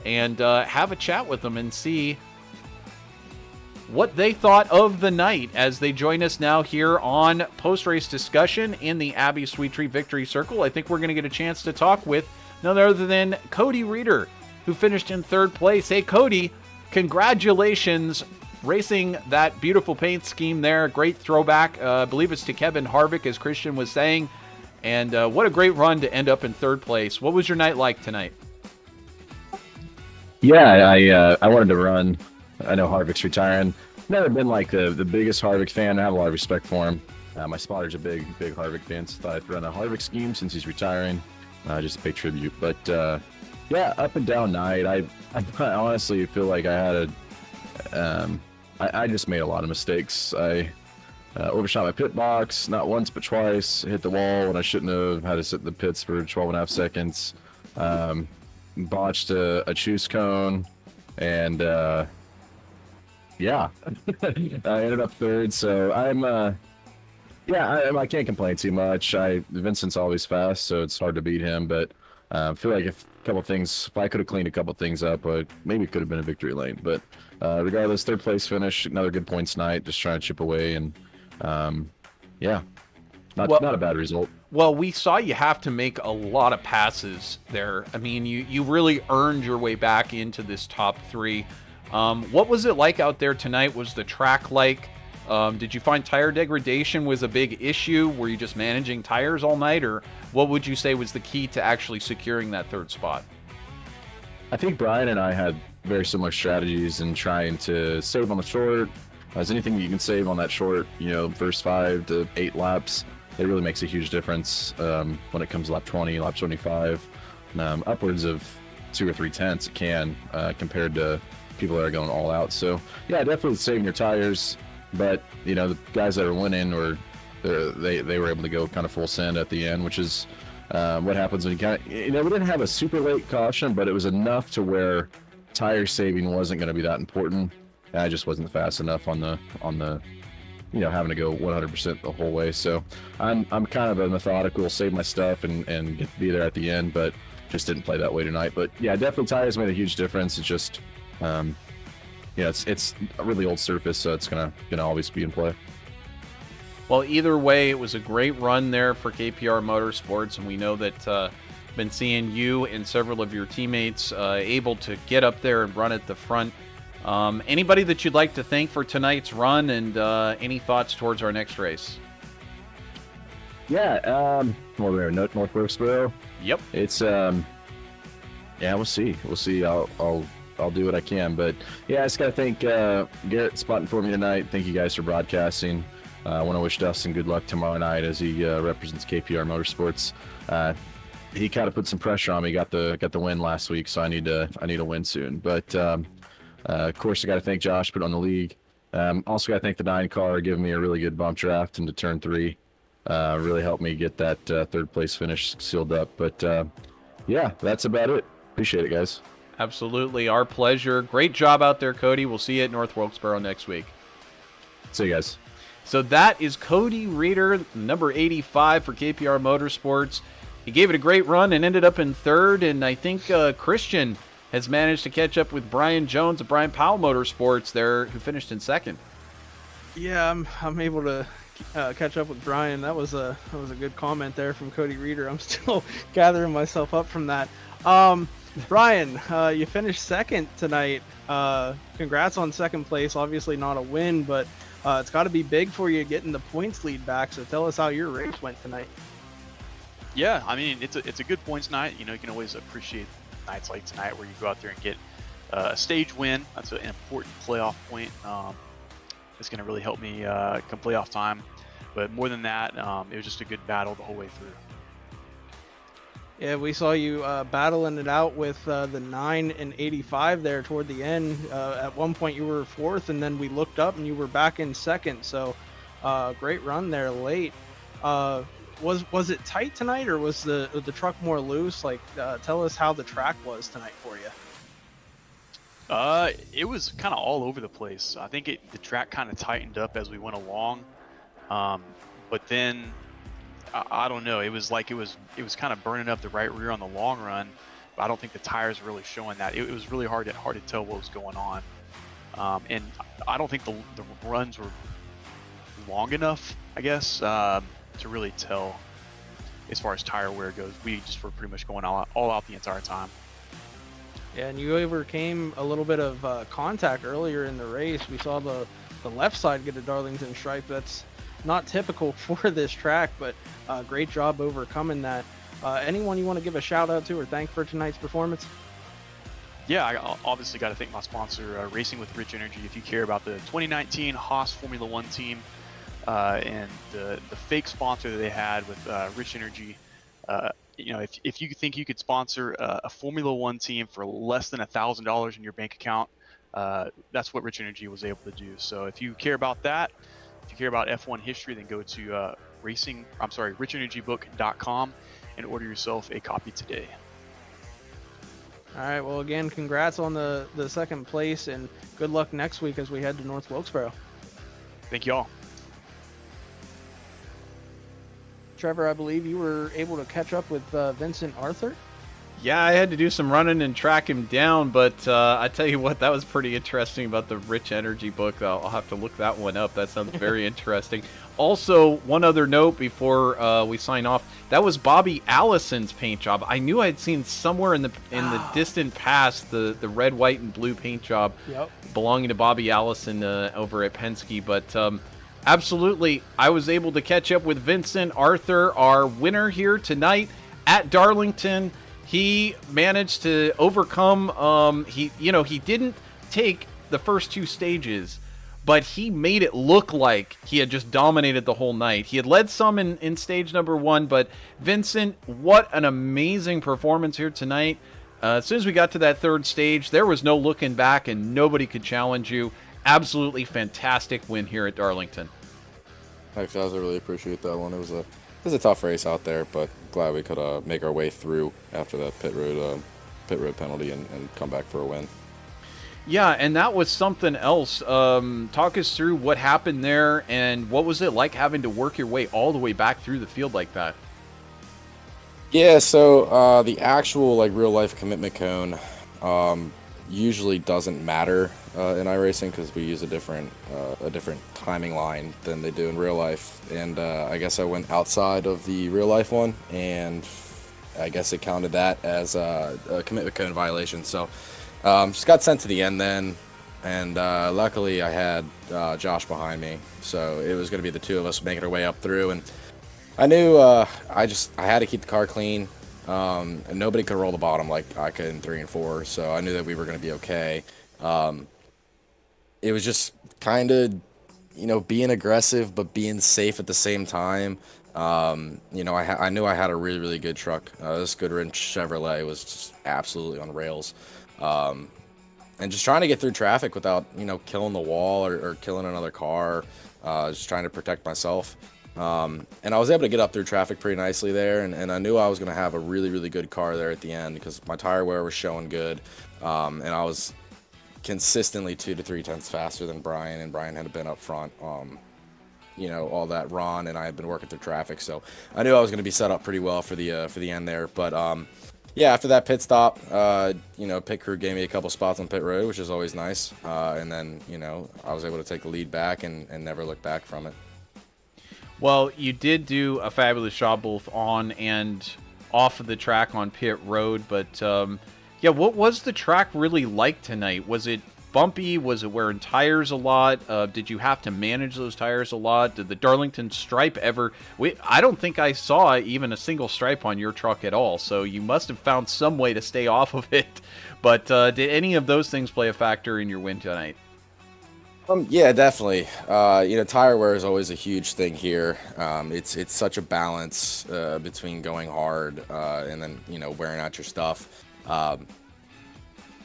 and have a chat with them and see what they thought of the night as they join us now here on post-race discussion in the Abbey Sweet Treat Victory Circle. I think we're going to get a chance to talk with none other than Cody Reeder, who finished in 3rd place. Hey, Cody, congratulations racing that beautiful paint scheme there. Great throwback. I believe it's to Kevin Harvick, as Christian was saying. And what a great run to end up in 3rd place. What was your night like tonight? Yeah, I wanted to run. I know Harvick's retiring. Never been like the biggest Harvick fan. I have a lot of respect for him. My spotter's a big Harvick fan, so thought I'd run a Harvick scheme since he's retiring, just to pay tribute. But yeah, up and down night. I honestly feel like I had I just made a lot of mistakes. I overshot my pit box, not once but twice. Hit the wall when I shouldn't have. Had to sit in the pits for 12.5 seconds. botched a choose cone, and yeah, I ended up third. So I can't complain too much. Vincent's always fast, so it's hard to beat him. But I feel like if I could have cleaned a couple things up, maybe it could have been a victory lane. But regardless, third place finish, another good points night. Just trying to chip away, and yeah, not a bad result. Well, we saw you have to make a lot of passes there. I mean, you really earned your way back into this top 3. What was it like out there tonight? Was the track like? Did you find tire degradation was a big issue? Were you just managing tires all night, or what would you say was the key to actually securing that 3rd spot? I think Brian and I had very similar strategies in trying to save on the short. As anything you can save on that short, first 5 to 8 laps, it really makes a huge difference when it comes to lap 20, lap 25, upwards of 2 or 3 tenths it can compared to people that are going all out. So yeah, definitely saving your tires. But the guys that are winning, or they were able to go kind of full send at the end, which is what happens when you kind of, we didn't have a super late caution, but it was enough to where tire saving wasn't going to be that important. I just wasn't fast enough on the having to go 100% the whole way. So I'm kind of a methodical, save my stuff and get to be there at the end, but just didn't play that way tonight. But yeah, definitely tires made a huge difference. It's just it's a really old surface, so it's gonna always be in play. Well, either way, it was a great run there for KPR Motorsports, and we know that been seeing you and several of your teammates able to get up there and run at the front. Anybody that you'd like to thank for tonight's run, and any thoughts towards our next race? Yeah, well, we're North Wilkesboro. Yep. It's yeah, we'll see. I'll do what I can, but yeah, I just gotta thank Garrett spotting for me tonight. Thank you guys for broadcasting. I want to wish Dustin good luck tomorrow night as he represents KPR Motorsports. He kind of put some pressure on me. Got the win last week, so I need to win soon. But of course, I got to thank Josh, put on the league. Also got to thank the 9 car, giving me a really good bump draft into turn 3. Really helped me get that 3rd place finish sealed up. But yeah, that's about it. Appreciate it, guys. Absolutely, our pleasure. Great job out there, Cody. We'll see you at North Wilkesboro next week. See you guys. So that is Cody Reeder, number 85 for KPR Motorsports. He gave it a great run and ended up in 3rd, and I think Christian has managed to catch up with Brian Jones of Brian Powell Motorsports there, who finished in 2nd. Yeah, I'm able to catch up with Brian. That was a good comment there from Cody Reeder. I'm still gathering myself up from that. Brian, you finished 2nd tonight. Congrats on 2nd place. Obviously not a win, but it's got to be big for you getting the points lead back. So tell us how your race went tonight. Yeah, I mean, it's a good points night. You can always appreciate nights like tonight where you go out there and get a stage win. That's an important playoff point. It's going to really help me come playoff time. But more than that, it was just a good battle the whole way through. Yeah, we saw you battling it out with the 9 and 85 there toward the end. At one point you were 4th, and then we looked up and you were back in 2nd. So great run there late. Was it tight tonight, or was the truck more loose? Like, tell us how the track was tonight for you. It was kind of all over the place. I think the track kind of tightened up as we went along, but then I don't know. It was like it was kind of burning up the right rear on the long run, but I don't think the tires were really showing that. It was really hard to tell what was going on, and I don't think the runs were long enough, I guess, to really tell as far as tire wear goes. We just were pretty much going all out the entire time. Yeah, and you overcame a little bit of contact earlier in the race. We saw the left side get a Darlington stripe. That's not typical for this track, but great job overcoming that. Anyone you want to give a shout out to or thank for tonight's performance? Yeah, I obviously got to thank my sponsor, Racing with Rich Energy. If you care about the 2019 Haas Formula One team and the fake sponsor that they had with Rich Energy, if you think you could sponsor a Formula One team for less than $1,000 in your bank account, that's what Rich Energy was able to do. So if you care about that, if you care about F1 history, then go to richenergybook.com and order yourself a copy today. All right. Well, again, congrats on the second place, and good luck next week as we head to North Wilkesboro. Thank you all. Trevor, I believe you were able to catch up with Vincent Arthur. Yeah, I had to do some running and track him down, but I tell you what, that was pretty interesting about the Rich Energy book. I'll have to look that one up. That sounds very interesting. Also, one other note before we sign off, that was Bobby Allison's paint job. I knew I'd seen somewhere in the distant past the red, white, and blue paint job belonging to Bobby Allison over at Penske, but absolutely, I was able to catch up with Vincent Arthur, our winner here tonight at Darlington. He managed to overcome, he didn't take the first two stages, but he made it look like he had just dominated the whole night. He had led some in stage number one, but Vincent, what an amazing performance here tonight. As soon as we got to that third stage, there was no looking back and nobody could challenge you. Absolutely fantastic win here at Darlington. Thanks, guys. I really appreciate that one. It was a tough race out there, but glad we could make our way through after that pit road penalty and come back for a win. Yeah, and that was something else. Talk us through what happened there, and what was it like having to work your way all the way back through the field like that? Yeah, so the actual real life commitment cone usually doesn't matter in iRacing because we use a different timing line than they do in real life. And I guess I went outside of the real life one, and I guess it counted that as a commitment cone violation. So just got sent to the end then, and luckily I had Josh behind me, so it was going to be the two of us making our way up through. And I knew I had to keep the car clean. And nobody could roll the bottom like I could in 3 and 4, so I knew that we were going to be okay. It was just kind of, being aggressive but being safe at the same time. I knew I had a really, really good truck. This Goodwrench Chevrolet was just absolutely on rails. And just trying to get through traffic without, killing the wall or killing another car. Just trying to protect myself. And I was able to get up through traffic pretty nicely there, and I knew I was going to have a really, really good car there at the end because my tire wear was showing good, and I was consistently 2 to 3 tenths faster than Brian, and Brian had been up front, all that run, and I had been working through traffic, so I knew I was going to be set up pretty well for the end there. But yeah, after that pit stop, pit crew gave me a couple spots on pit road, which is always nice, and then I was able to take the lead back and never look back from it. Well, you did do a fabulous job both on and off of the track on pit road, but yeah, what was the track really like tonight? Was it bumpy? Was it wearing tires a lot? Did you have to manage those tires a lot? Did the Darlington stripe ever... I don't think I saw even a single stripe on your truck at all, so you must have found some way to stay off of it. But did any of those things play a factor in your win tonight? Yeah, definitely. Tire wear is always a huge thing here. It's such a balance between going hard and then wearing out your stuff. I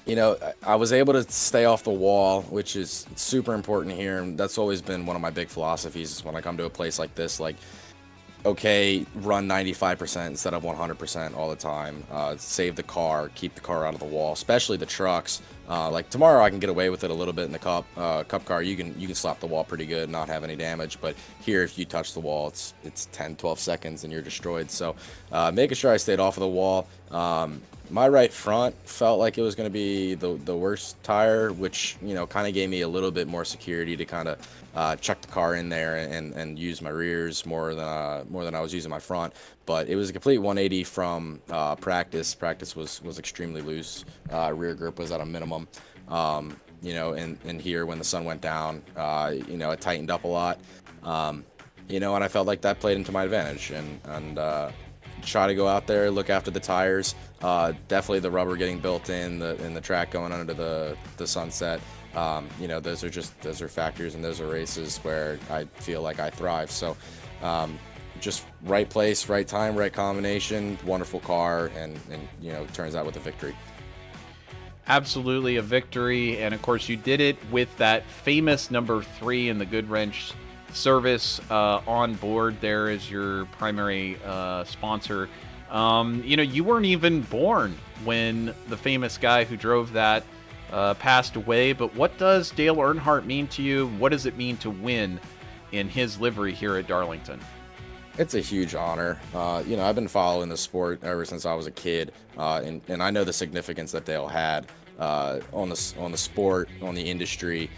was able to stay off the wall, which is super important here, and that's always been one of my big philosophies. Is when I come to a place like this, okay, run 95% instead of 100% all the time. Save the car, keep the car out of the wall, especially the trucks. Tomorrow I can get away with it a little bit in the cup car. You can slap the wall pretty good and not have any damage. But here, if you touch the wall, it's 10, 12 seconds and you're destroyed. So making sure I stayed off of the wall. My right front felt like it was going to be the worst tire, which kind of gave me a little bit more security to kind of chuck the car in there and use my rears more than I was using my front. But it was a complete 180 from practice. Practice was extremely loose. Rear grip was at a minimum. And here when the sun went down, it tightened up a lot. And I felt like that played into my advantage. And try to go out there, look after the tires. Definitely the rubber getting built in, the track going under the sunset. Those are factors, and those are races where I feel like I thrive. So just right place, right time, right combination, wonderful car, and turns out with a victory. Absolutely a victory, and of course you did it with that famous number 3 in the Goodwrench service on board there as your primary sponsor. You know, you weren't even born when the famous guy who drove that passed away, but what does Dale Earnhardt mean to you? What does it mean to win in his livery here at Darlington? It's a huge honor. You know, I've been following the sport ever since I was a kid, and I know the significance that Dale had on the sport, on the industry,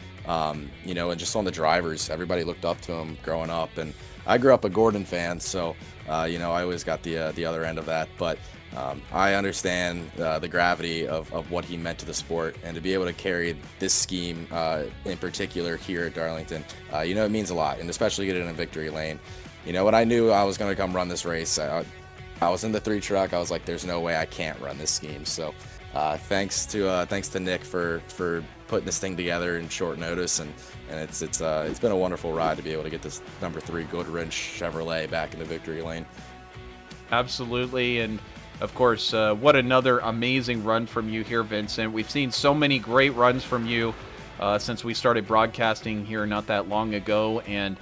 you know, and just on the drivers. Everybody looked up to him growing up, and I grew up a Gordon fan, so you know, I always got the other end of that. But I understand the gravity of what he meant to the sport, and to be able to carry this scheme in particular here at Darlington, you know, it means a lot, and especially get it in a victory lane. You know, when I knew I was going to come run this race, I was in the 3 truck. I was like, there's no way I can't run this scheme. So thanks to Nick for putting this thing together in short notice, and it's been a wonderful ride to be able to get this number 3 Goodwrench Chevrolet back into victory lane. Absolutely, and of course, what another amazing run from you here, Vincent. We've seen so many great runs from you since we started broadcasting here not that long ago, and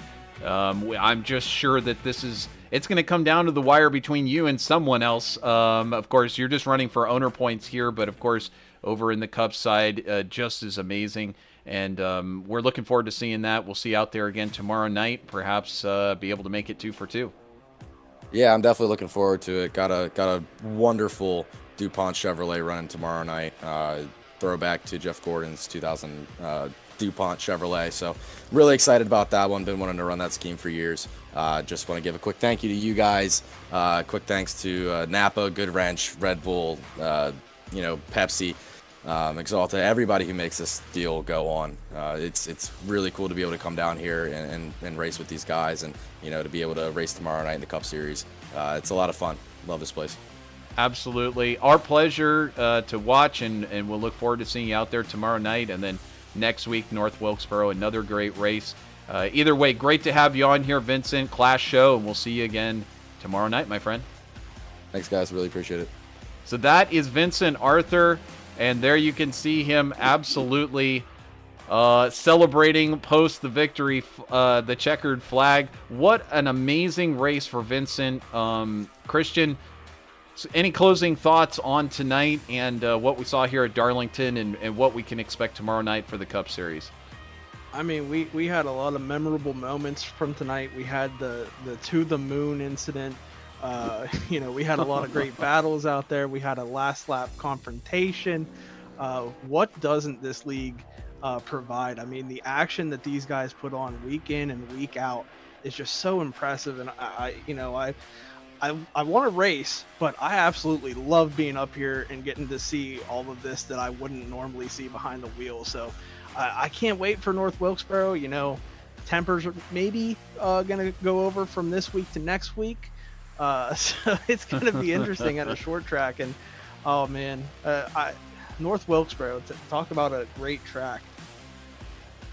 I'm just sure that it's going to come down to the wire between you and someone else. Of course, you're just running for owner points here, but of course, over in the Cup side, just as amazing. And we're looking forward to seeing that. We'll see you out there again tomorrow night, perhaps be able to make it 2 for 2. Yeah, I'm definitely looking forward to it. Got a wonderful DuPont Chevrolet running tomorrow night. Throwback to Jeff Gordon's 2000 DuPont Chevrolet. So really excited about that one. Been wanting to run that scheme for years. Just want to give a quick thank you to you guys. Quick thanks to Napa, Goodwrench, Red Bull, you know, Pepsi, Exalta, everybody who makes this deal go on. It's really cool to be able to come down here and race with these guys, and you know, to be able to race tomorrow night in the Cup Series. It's a lot of fun. Love this place. Absolutely. Our pleasure to watch, and we'll look forward to seeing you out there tomorrow night, and then next week, North Wilkesboro, another great race. Either way, great to have you on here, Vincent. Class show, and we'll see you again tomorrow night, my friend. Thanks, guys. Really appreciate it. So that is Vincent Arthur, and there you can see him absolutely celebrating post the victory, the checkered flag. What an amazing race for Vincent. Christian, any closing thoughts on tonight and what we saw here at Darlington, and what we can expect tomorrow night for the Cup Series? I mean, we had a lot of memorable moments from tonight. We had the to the moon incident. You know, we had a lot of great battles out there. We had a last lap confrontation. What doesn't this league provide? I mean, the action that these guys put on week in and week out is just so impressive. And I want to race, but I absolutely love being up here and getting to see all of this that I wouldn't normally see behind the wheel. So I can't wait for North Wilkesboro. You know, tempers are maybe going to go over from this week to next week. So it's going to be interesting at a short track. And, oh, man, North Wilkesboro, talk about a great track.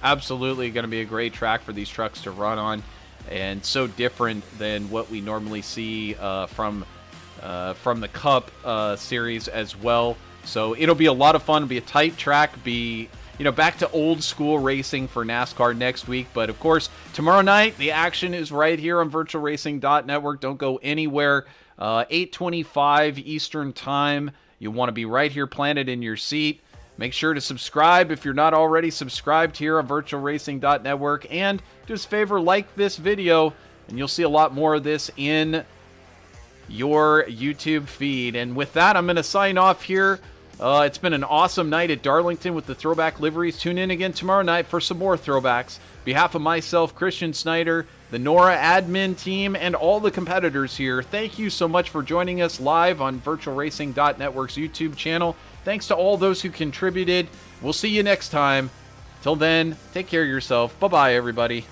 Absolutely going to be a great track for these trucks to run on, and so different than what we normally see from the Cup Series as well. So it'll be a lot of fun. It'll be a tight track, back to old school racing for NASCAR next week. But of course, tomorrow night, the action is right here on VirtualRacing.Network. Don't go anywhere. 8:25 Eastern Time. You want to be right here planted in your seat. Make sure to subscribe if you're not already subscribed here on VirtualRacing.Network. And do us a favor, like this video, and you'll see a lot more of this in your YouTube feed. And with that, I'm going to sign off here. It's been an awesome night at Darlington with the throwback liveries. Tune in again tomorrow night for some more throwbacks. On behalf of myself, Christian Snyder, the NORA admin team, and all the competitors here, thank you so much for joining us live on VirtualRacing.Network's YouTube channel. Thanks to all those who contributed. We'll see you next time. Till then, take care of yourself. Bye-bye, everybody.